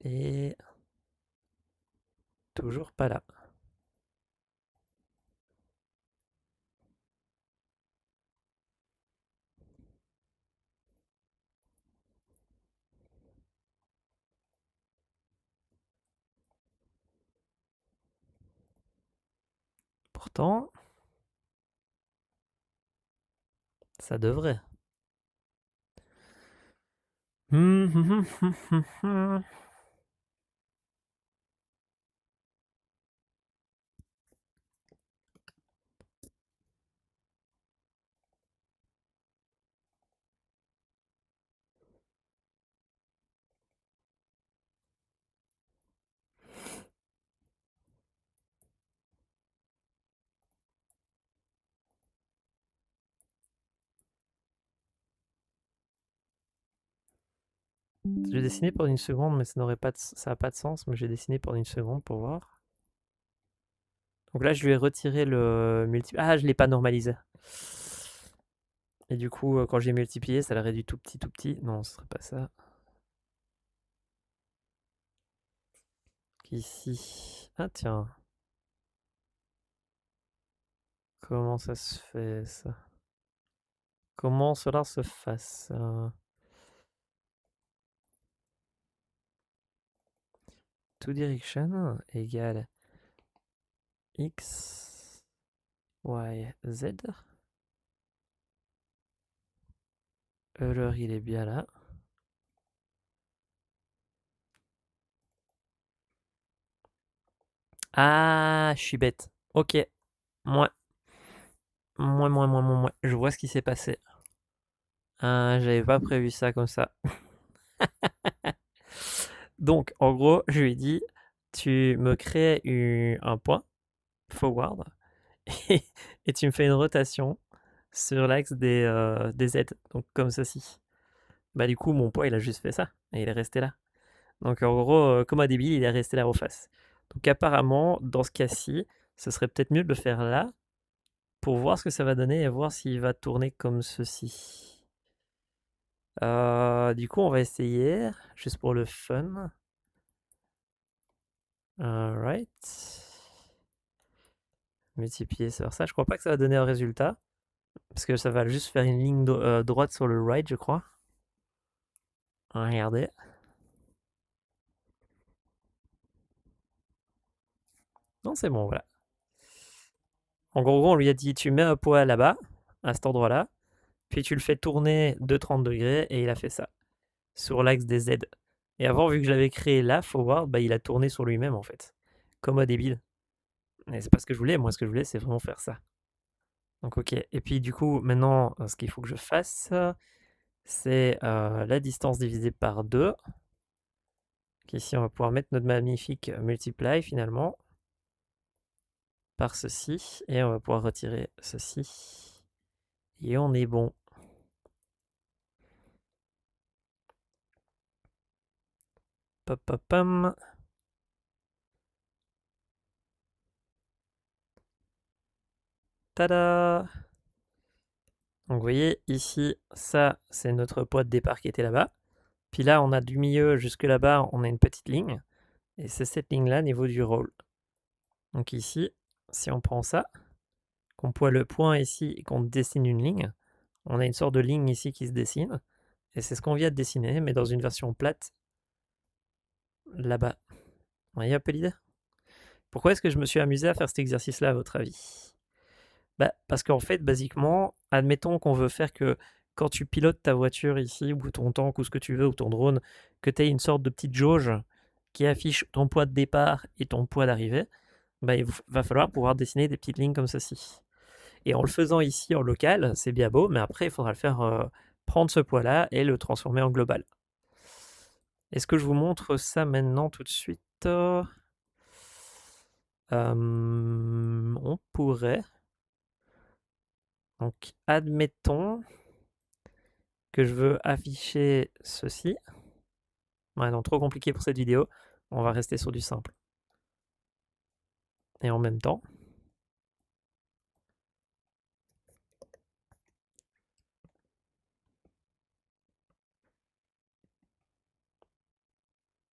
Et... Toujours pas là. Pourtant, ça devrait. Je vais dessiner pendant une seconde, mais ça n'a pas de sens. Mais je vais dessiner pendant une seconde pour voir. Donc là, je lui ai retiré le multi... Ah, je ne l'ai pas normalisé. Et du coup, quand j'ai multiplié, ça l'a réduit tout petit, tout petit. Non, ce serait pas ça. Ici. Ah tiens. Comment ça se fait, ça? Comment cela se fasse? To direction égale x, y, z. Euler, il est bien là. Ah, je suis bête. Ok. Moi. Je vois ce qui s'est passé. Ah, j'avais pas prévu ça comme ça. Donc, en gros, je lui ai dit, tu me crées un point forward et tu me fais une rotation sur l'axe des Z, donc comme ceci. Bah du coup, mon poids, il a juste fait ça, et il est resté là. Donc en gros, comme un débile, il est resté là en face. Donc apparemment, dans ce cas-ci, ce serait peut-être mieux de le faire là, pour voir ce que ça va donner et voir s'il va tourner comme ceci. Du coup, on va essayer, juste pour le fun. Alright. Multiplier sur ça. Je crois pas que ça va donner un résultat. Parce que ça va juste faire une ligne droite sur le right, je crois. Regardez. Non, c'est bon, voilà. En gros, on lui a dit, tu mets un poids là-bas, à cet endroit-là, puis tu le fais tourner de 30 degrés, et il a fait ça, sur l'axe des Z. Et avant, vu que j'avais créé là, forward, bah, il a tourné sur lui-même, en fait. Comme un débile. Mais c'est pas ce que je voulais. Moi, ce que je voulais, c'est vraiment faire ça. Donc, ok. Et puis, du coup, maintenant, ce qu'il faut que je fasse, c'est la distance divisée par 2. Ici, on va pouvoir mettre notre magnifique multiply, finalement, par ceci. Et on va pouvoir retirer ceci. Et on est bon. Pop, pop, pam. Tada! Donc vous voyez, ici, ça, c'est notre poids de départ qui était là-bas. Puis là, on a du milieu jusque là-bas, on a une petite ligne. Et c'est cette ligne-là, niveau du roll. Donc ici, si on prend ça, qu'on pointe le point ici et qu'on dessine une ligne, on a une sorte de ligne ici qui se dessine. Et c'est ce qu'on vient de dessiner, mais dans une version plate, là-bas. Vous voyez un peu l'idée? Pourquoi est-ce que je me suis amusé à faire cet exercice-là, à votre avis? Bah, parce qu'en fait, basiquement, admettons qu'on veut faire que quand tu pilotes ta voiture ici, ou ton tank, ou ce que tu veux, ou ton drone, que tu aies une sorte de petite jauge qui affiche ton poids de départ et ton poids d'arrivée, bah, il va falloir pouvoir dessiner des petites lignes comme ceci. Et en le faisant ici en local, c'est bien beau, mais après, il faudra le faire prendre ce poids-là et le transformer en global. Est-ce que je vous montre ça maintenant tout de suite? Presto. On pourrait. Donc, admettons que je veux afficher ceci. Ouais, non, trop compliqué pour cette vidéo. On va rester sur du simple. Et en même temps,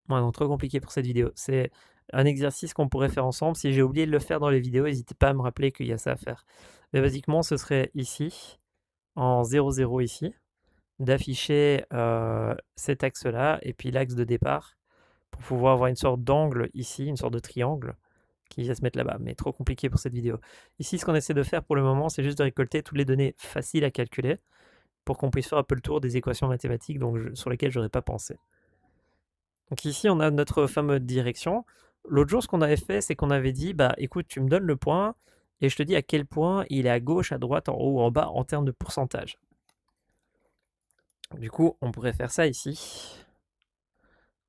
ouais, non, trop compliqué pour cette vidéo. C'est un exercice qu'on pourrait faire ensemble. Si j'ai oublié de le faire dans les vidéos, n'hésitez pas à me rappeler qu'il y a ça à faire. Mais basiquement, ce serait ici, en 0,0 ici, d'afficher cet axe-là et puis l'axe de départ pour pouvoir avoir une sorte d'angle ici, une sorte de triangle qui va se mettre là-bas, mais trop compliqué pour cette vidéo. Ici, ce qu'on essaie de faire pour le moment, c'est juste de récolter toutes les données faciles à calculer pour qu'on puisse faire un peu le tour des équations mathématiques sur lesquelles je n'aurais pas pensé. Donc ici, on a notre fameuse direction. L'autre jour, ce qu'on avait fait, c'est qu'on avait dit, bah écoute, tu me donnes le point et je te dis à quel point il est à gauche, à droite, en haut, en bas, en termes de pourcentage. Du coup, on pourrait faire ça ici.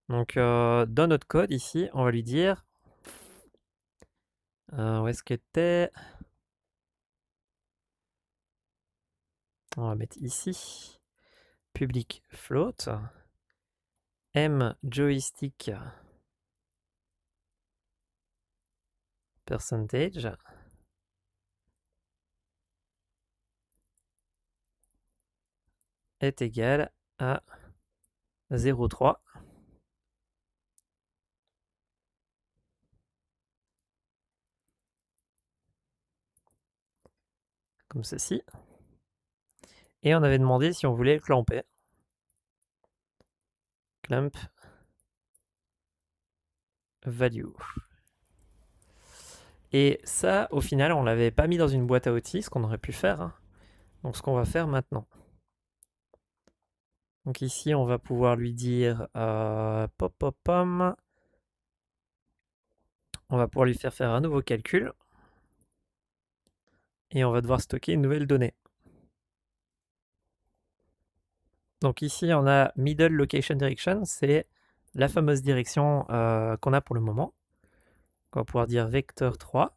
Donc, dans notre code ici, on va lui dire, où est-ce que t'es? On va mettre ici, public float, m joystick percentage est égal à 0,3. Comme ceci. Et on avait demandé si on voulait le clamper. Clamp value. Et ça, au final, on ne l'avait pas mis dans une boîte à outils, ce qu'on aurait pu faire. Hein. Donc ce qu'on va faire maintenant. Donc ici, on va pouvoir lui dire pop pop pom. On va pouvoir lui faire un nouveau calcul. Et on va devoir stocker une nouvelle donnée. Donc ici, on a middle location direction, c'est la fameuse direction qu'on a pour le moment. On va pouvoir dire vecteur 3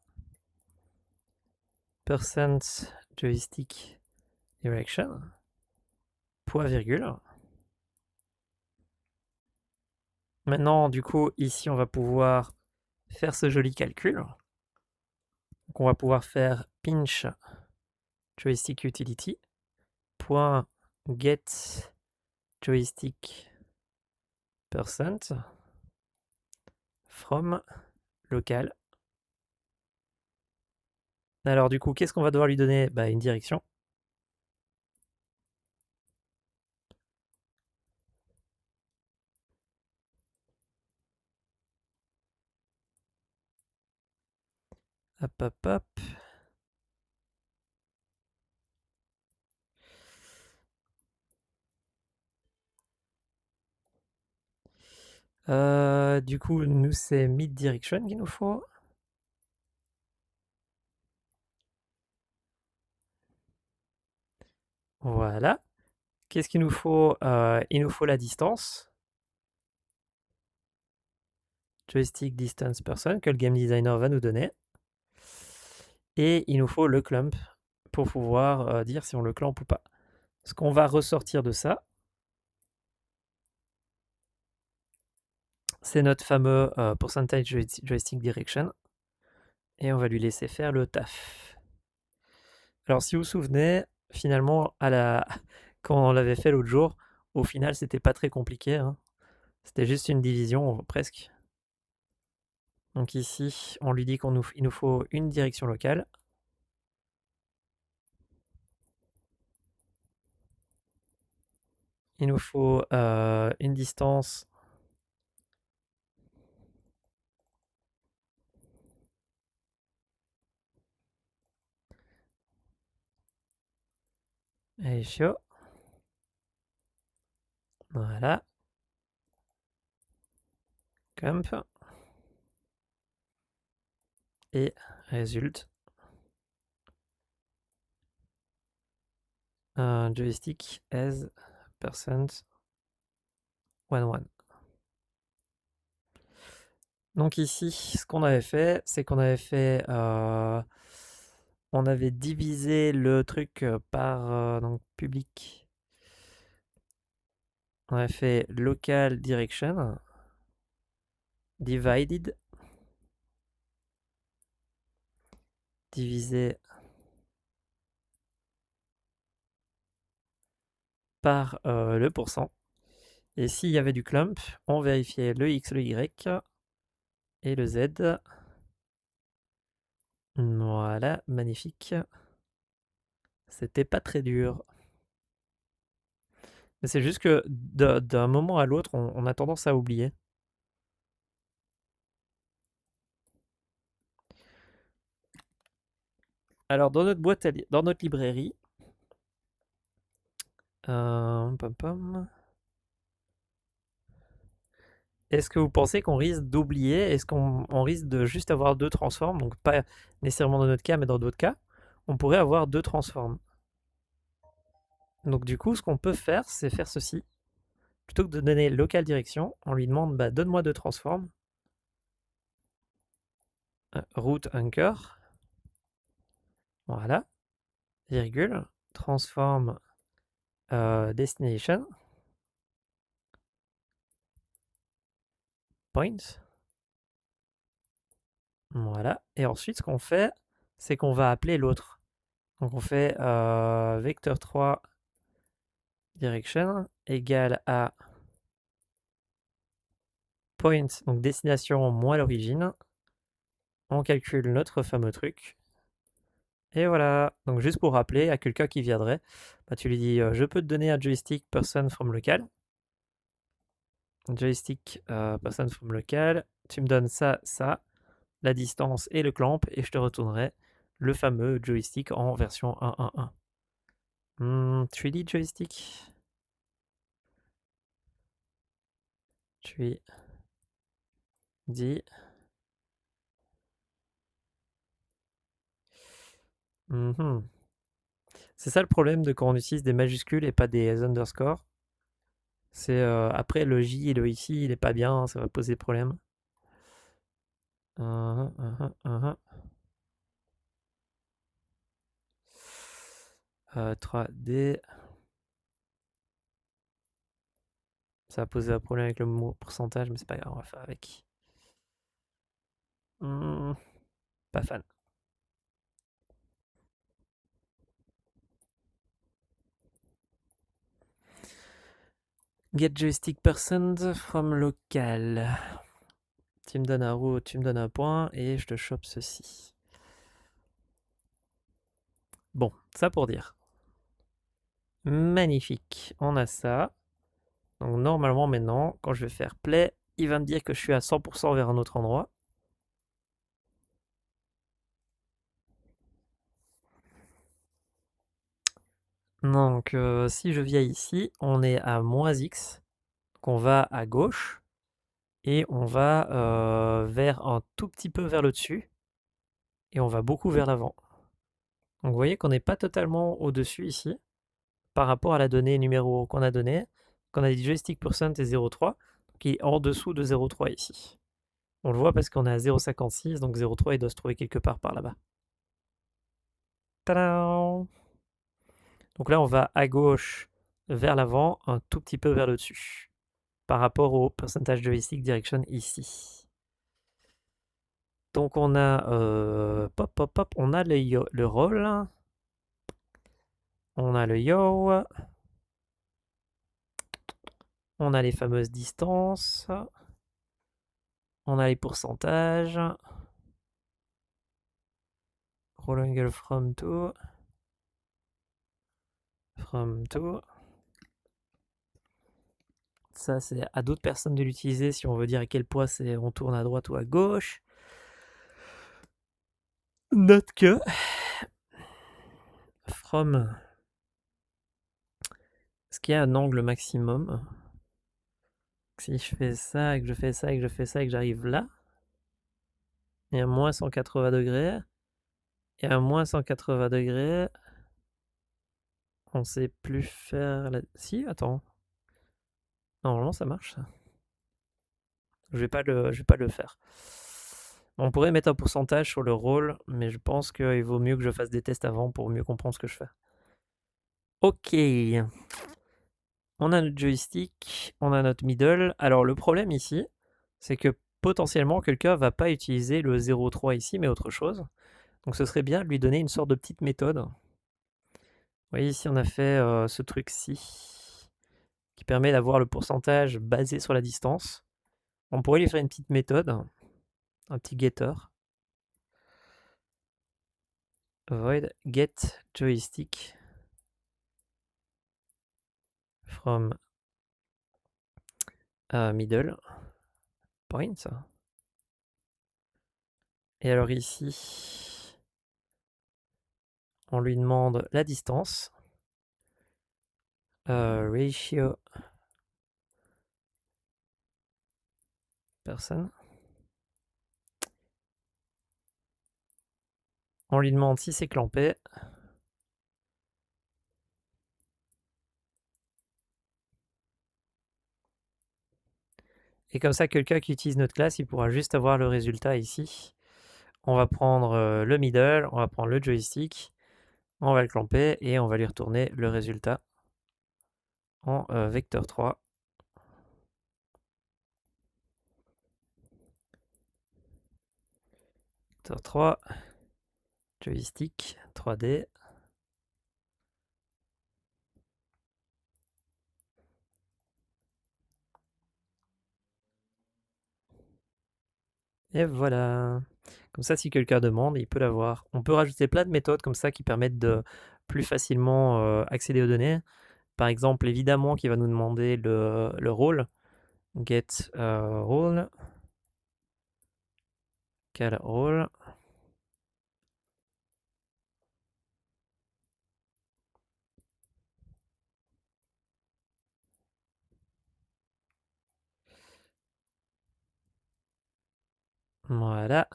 percent joystick direction point virgule. Maintenant, du coup, ici, on va pouvoir faire ce joli calcul. Donc, on va pouvoir faire pinch joystick utility point get joystick percent from local. Alors du coup, qu'est-ce qu'on va devoir lui donner? Bah, une direction. Hop, hop, hop. Du coup, nous, c'est mid direction qu'il nous faut. Voilà. Qu'est-ce qu'il nous faut? Il nous faut la distance. Joystick distance person que le game designer va nous donner. Et il nous faut le clump pour pouvoir dire si on le clampe ou pas. Ce qu'on va ressortir de ça, c'est notre fameux percentage joystick direction. Et on va lui laisser faire le taf. Alors si vous vous souvenez, finalement, quand on l'avait fait l'autre jour, au final, c'était pas très compliqué. Hein. C'était juste une division, presque. Donc ici, on lui dit qu'il nous faut une direction locale. Il nous faut une distance ratio. Voilà. Camp. Et résulte un joystick as percent 11. Donc ici, ce qu'on avait fait, c'est qu'on avait fait... on avait divisé le truc par donc public. On a fait local direction divided divisé par le pourcent. Et s'il y avait du clump, on vérifiait le x, le y et le z. Voilà, magnifique. C'était pas très dur. Mais c'est juste que d'un moment à l'autre, on a tendance à oublier. Alors, dans notre boîte, dans notre librairie, est-ce que vous pensez qu'on risque d'oublier? Est-ce qu'on risque de juste avoir deux transformes? Donc, pas nécessairement dans notre cas, mais dans d'autres cas, on pourrait avoir deux transformes. Donc, du coup, ce qu'on peut faire, c'est faire ceci. Plutôt que de donner local direction, on lui demande bah, donne-moi deux transformes. Route anchor. Voilà. Virgule. Transform destination. Point. Voilà. Et ensuite, ce qu'on fait, c'est qu'on va appeler l'autre. Donc on fait vecteur 3 direction égale à point, donc destination moins l'origine. On calcule notre fameux truc. Et voilà. Donc juste pour rappeler à quelqu'un qui viendrait, bah, tu lui dis je peux te donner un joystick person from local. Joystick person from local. Tu me donnes ça, ça, la distance et le clamp, et je te retournerai le fameux joystick en version 1.1.1. 3D joystick. 3D. C'est ça le problème de quand on utilise des majuscules et pas des underscores. C'est après le J et le ici, il est pas bien, ça va poser problème. 3D. Ça va poser un problème avec le mot pourcentage, mais c'est pas grave, on va faire avec. Pas fan. Get joystick person from local. Tu me donnes un row, tu me donnes un point, et je te chope ceci. Bon, ça pour dire. Magnifique, on a ça. Donc normalement maintenant, quand je vais faire play, il va me dire que je suis à 100% vers un autre endroit. Donc si je viens ici, on est à moins X. Donc on va à gauche et on va vers un tout petit peu vers le dessus. Et on va beaucoup vers l'avant. Donc vous voyez qu'on n'est pas totalement au-dessus ici par rapport à la donnée numéro qu'on a donnée. Qu'on a dit joystick percent et 0,3, qui est en dessous de 0,3 ici. On le voit parce qu'on est à 0,56, donc 0,3 il doit se trouver quelque part par là-bas. Tadam! Donc là on va à gauche vers l'avant, un tout petit peu vers le dessus, par rapport au percentage joystick direction ici. Donc on a on a le roll, on a le yaw, on a les fameuses distances, on a les pourcentages, roll angle from to, ça c'est à d'autres personnes de l'utiliser si on veut dire à quel point on tourne à droite ou à gauche. Note que from, ce qui est un angle maximum, si je fais ça, et que je fais ça, et que je fais ça, et que j'arrive là, il y a moins 180 degrés, et à moins 180 degrés, on sait plus faire... Si, attends. Normalement, ça marche, ça. Je vais pas le faire. On pourrait mettre un pourcentage sur le rôle, mais je pense qu'il vaut mieux que je fasse des tests avant pour mieux comprendre ce que je fais. Ok. On a notre joystick, on a notre middle. Alors le problème ici, c'est que potentiellement quelqu'un va pas utiliser le 0,3 ici, mais autre chose. Donc ce serait bien de lui donner une sorte de petite méthode. Vous voyez ici on a fait ce truc-ci, qui permet d'avoir le pourcentage basé sur la distance. On pourrait lui faire une petite méthode, un petit getter. Void get joystick from middle point. Et alors ici, on lui demande la distance. Ratio person. On lui demande si c'est clampé. Et comme ça, quelqu'un qui utilise notre classe, il pourra juste avoir le résultat ici. On va prendre le middle, on va prendre le joystick, on va le clamper et on va lui retourner le résultat en vecteur 3. Vecteur 3, joystick 3D. Et voilà. Comme ça, si quelqu'un demande, il peut l'avoir. On peut rajouter plein de méthodes comme ça qui permettent de plus facilement accéder aux données. Par exemple, évidemment, qui va nous demander le rôle. Get role. Quel rôle? Voilà.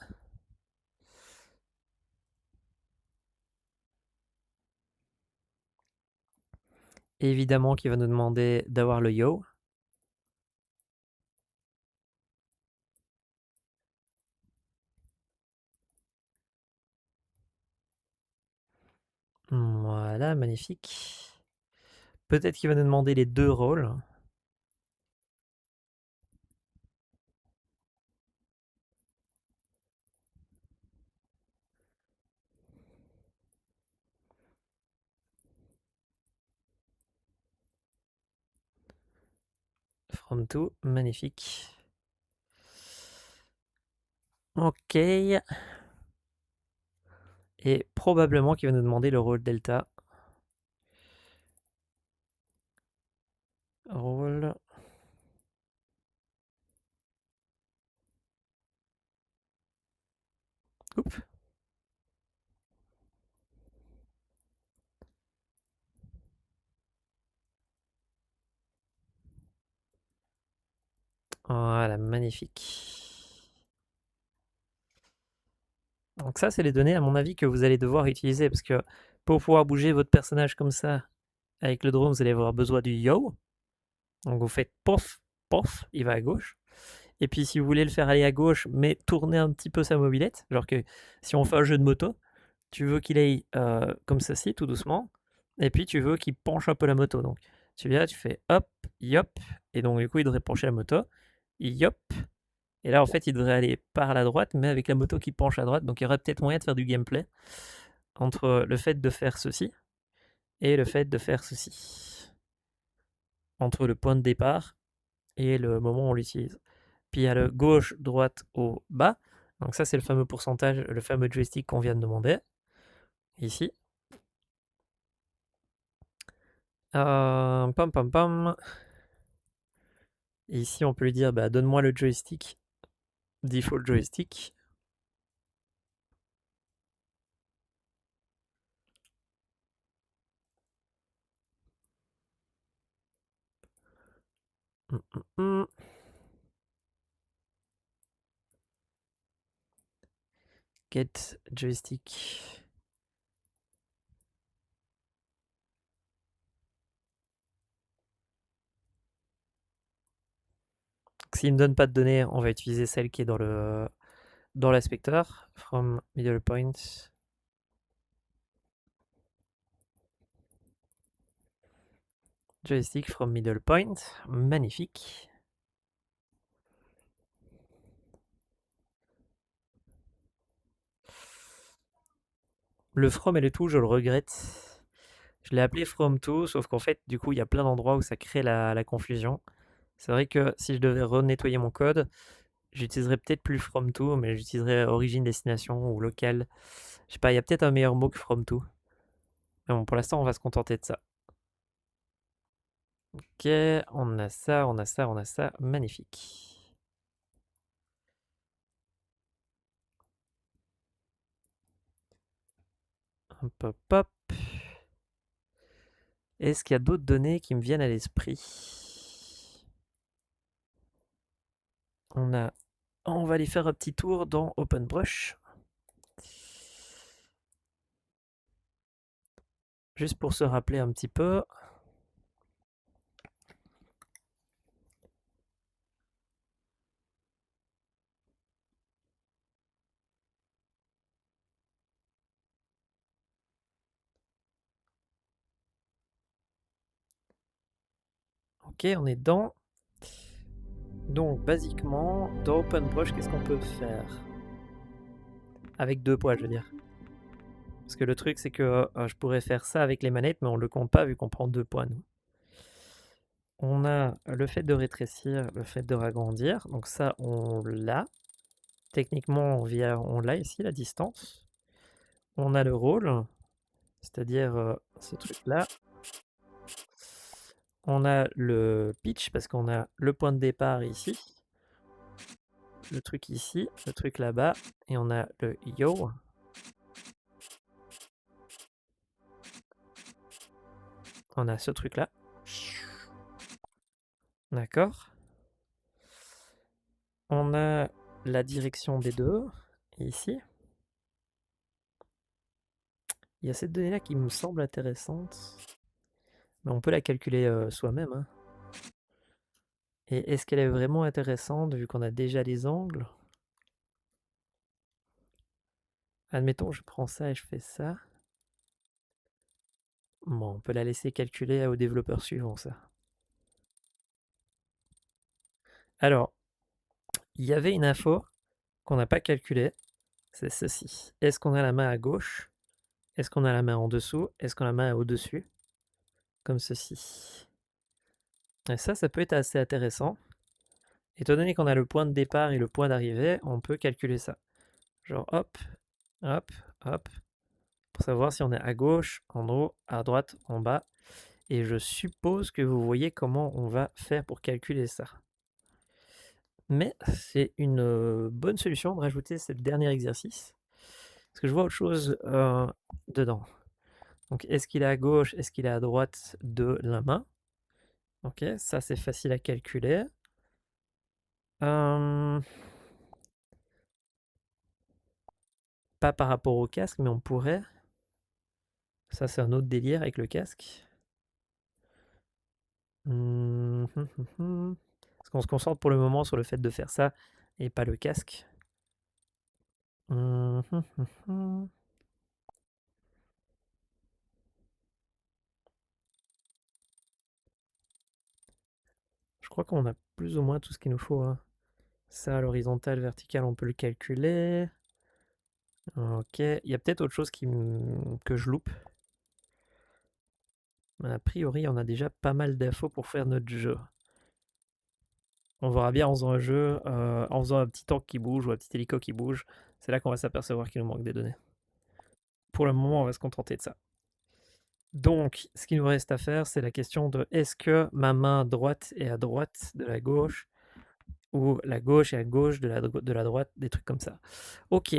Évidemment, qui va nous demander d'avoir le yo. Voilà, magnifique. Peut-être qu'il va nous demander les deux rôles. From to, magnifique. Ok. Et probablement qu'il va nous demander le rôle delta. Rôle. Oups. Voilà, magnifique. Donc ça, c'est les données, à mon avis, que vous allez devoir utiliser, parce que pour pouvoir bouger votre personnage comme ça, avec le drone, vous allez avoir besoin du yo. Donc vous faites pof, pof, il va à gauche. Et puis si vous voulez le faire aller à gauche, mais tourner un petit peu sa mobilette, genre que si on fait un jeu de moto, tu veux qu'il aille comme ceci, tout doucement, et puis tu veux qu'il penche un peu la moto. Donc tu viens, tu fais hop, yop, et donc du coup il devrait pencher la moto, yop, et là en fait il devrait aller par la droite, mais avec la moto qui penche à droite, donc il y aurait peut-être moyen de faire du gameplay entre le fait de faire ceci et le fait de faire ceci, entre le point de départ et le moment où on l'utilise. Puis il y a le gauche, droite, haut, bas. Donc ça, c'est le fameux pourcentage, le fameux joystick qu'on vient de demander. Ici. Pam pam pam. Ici, on peut lui dire, bah, donne-moi le joystick, default joystick. Get joystick. S'il me donne pas de données, on va utiliser celle qui est dans l'inspecteur. From middle point. Joystick from middle point. Magnifique. Le from et le to, je le regrette. Je l'ai appelé from to, sauf qu'en fait, du coup, il y a plein d'endroits où ça crée la confusion. C'est vrai que si je devais renettoyer mon code, j'utiliserais peut-être plus from to, mais j'utiliserais origine, destination ou local. Je sais pas, il y a peut-être un meilleur mot que from to. Mais bon, pour l'instant, on va se contenter de ça. Ok, on a ça, on a ça, on a ça. Magnifique. Hop, hop, hop. Est-ce qu'il y a d'autres données qui me viennent à l'esprit? On va aller faire un petit tour dans OpenBrush. Juste pour se rappeler un petit peu. Ok, on est dedans. Donc, basiquement, dans OpenBrush, qu'est-ce qu'on peut faire? Avec deux poids, je veux dire. Parce que le truc, c'est que je pourrais faire ça avec les manettes, mais on ne le compte pas vu qu'on prend deux poids, nous. On a le fait de rétrécir, le fait de ragrandir. Donc ça, on l'a. Techniquement, on l'a ici, la distance. On a le roll, c'est-à-dire ce truc-là. On a le pitch, parce qu'on a le point de départ ici. Le truc ici, le truc là-bas. Et on a le yo. On a ce truc-là. D'accord. On a la direction des deux, ici. Il y a cette donnée-là qui me semble intéressante. Mais on peut la calculer soi-même, hein. Et est-ce qu'elle est vraiment intéressante vu qu'on a déjà les angles? Admettons, je prends ça et je fais ça. Bon, on peut la laisser calculer au développeur suivant, ça. Alors, il y avait une info qu'on n'a pas calculée. C'est ceci. Est-ce qu'on a la main à gauche? Est-ce qu'on a la main en dessous? Est-ce qu'on a la main au-dessus? Comme ceci. Et ça peut être assez intéressant. Étant donné qu'on a le point de départ et le point d'arrivée, on peut calculer ça. Genre hop, hop, hop, pour savoir si on est à gauche, en haut, à droite, en bas. Et je suppose que vous voyez comment on va faire pour calculer ça. Mais c'est une bonne solution de rajouter ce dernier exercice. Parce que je vois autre chose dedans. Donc est-ce qu'il est à gauche, est-ce qu'il est à droite de la main? Ok, ça c'est facile à calculer. Pas par rapport au casque, mais on pourrait. Ça c'est un autre délire avec le casque. Parce qu'on se concentre pour le moment sur le fait de faire ça et pas le casque. Je crois qu'on a plus ou moins tout ce qu'il nous faut, hein. Ça, l'horizontal, vertical, on peut le calculer. Ok, il y a peut-être autre chose que je loupe. Mais a priori, on a déjà pas mal d'infos pour faire notre jeu. On verra bien en faisant un jeu, en faisant un petit tank qui bouge ou un petit hélico qui bouge. C'est là qu'on va s'apercevoir qu'il nous manque des données. Pour le moment, on va se contenter de ça. Donc, ce qu'il nous reste à faire, c'est la question de est-ce que ma main droite est à droite de la gauche ou la gauche est à gauche de la droite, des trucs comme ça. Ok.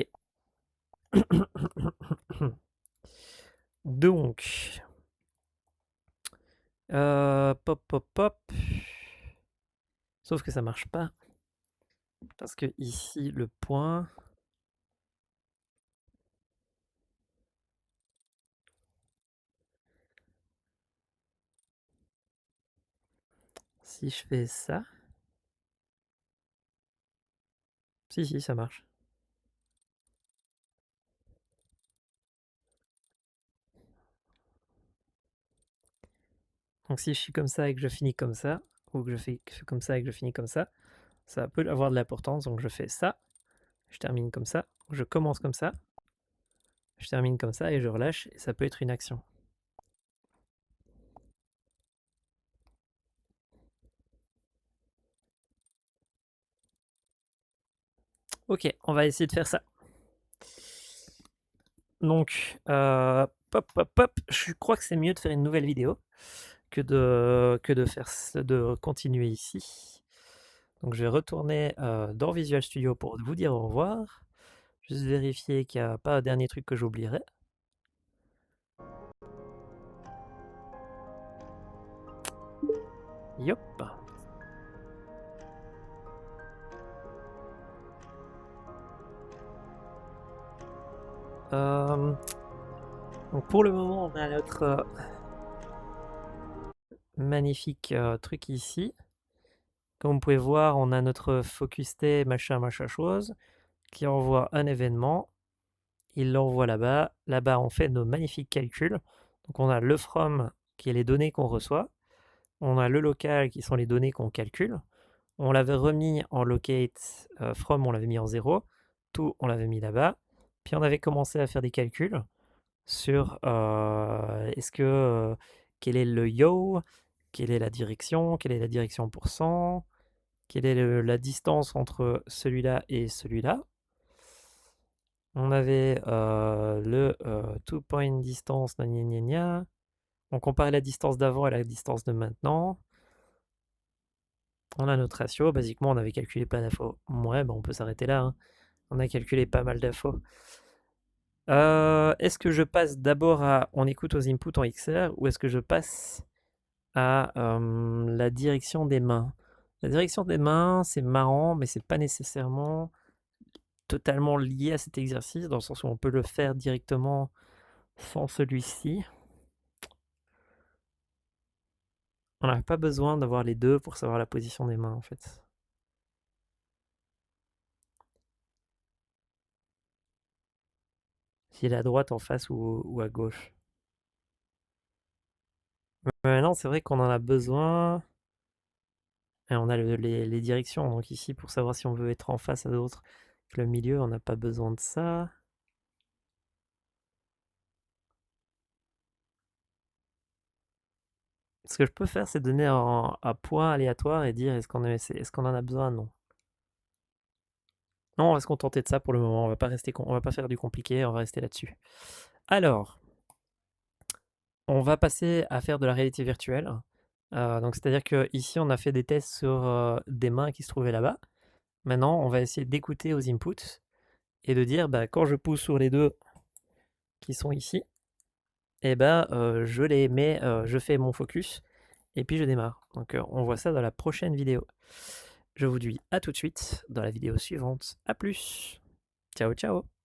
Donc, pop, pop, pop. Sauf que ça marche pas. Parce que ici, le point. Si je fais ça. Si, ça marche. Donc si je suis comme ça et que je finis comme ça, ou que je fais comme ça et que je finis comme ça peut avoir de l'importance. Donc je fais ça, je termine comme ça, je commence comme ça, je termine comme ça et je relâche, et ça peut être une action. Ok, on va essayer de faire ça. Donc, je crois que c'est mieux de faire une nouvelle vidéo que de continuer ici. Donc je vais retourner dans Visual Studio pour vous dire au revoir. Juste vérifier qu'il n'y a pas un dernier truc que j'oublierai. Yop. Donc pour le moment, on a notre magnifique truc ici. Comme vous pouvez voir, on a notre focus T, machin chose, qui envoie un événement. Il l'envoie là-bas. Là-bas, on fait nos magnifiques calculs. Donc on a le from, qui est les données qu'on reçoit. On a le local, qui sont les données qu'on calcule. On l'avait remis en locate from, on l'avait mis en 0. Tout, on l'avait mis là-bas. Puis on avait commencé à faire des calculs sur quel est le yo, quelle est la direction pour cent, quelle est la distance entre celui-là et celui-là. On avait le two point distance, gna gna gna. On comparait la distance d'avant et la distance de maintenant. On a notre ratio. Basiquement, on avait calculé plein d'infos. Ouais, on peut s'arrêter là. Hein. On a calculé pas mal d'infos. Est-ce que je passe d'abord à on écoute aux inputs en XR ou est-ce que je passe à la direction des mains? La direction des mains, c'est marrant, mais c'est pas nécessairement totalement lié à cet exercice, dans le sens où on peut le faire directement sans celui-ci. On n'a pas besoin d'avoir les deux pour savoir la position des mains, en fait. S'il est à droite, en face ou à gauche. Mais maintenant, c'est vrai qu'on en a besoin. Et on a les directions. Donc ici, pour savoir si on veut être en face à d'autres que le milieu, on n'a pas besoin de ça. Ce que je peux faire, c'est donner un point aléatoire et dire est-ce qu'on en a besoin? Non. Non, on va se contenter de ça pour le moment. On va pas faire du compliqué, on va rester là-dessus. Alors, on va passer à faire de la réalité virtuelle. Donc c'est-à-dire que ici, on a fait des tests sur des mains qui se trouvaient là-bas. Maintenant, on va essayer d'écouter aux inputs et de dire quand je pousse sur les deux qui sont ici, je les mets, je fais mon focus et puis je démarre. Donc on voit ça dans la prochaine vidéo. Je vous dis à tout de suite dans la vidéo suivante. A plus. Ciao ciao.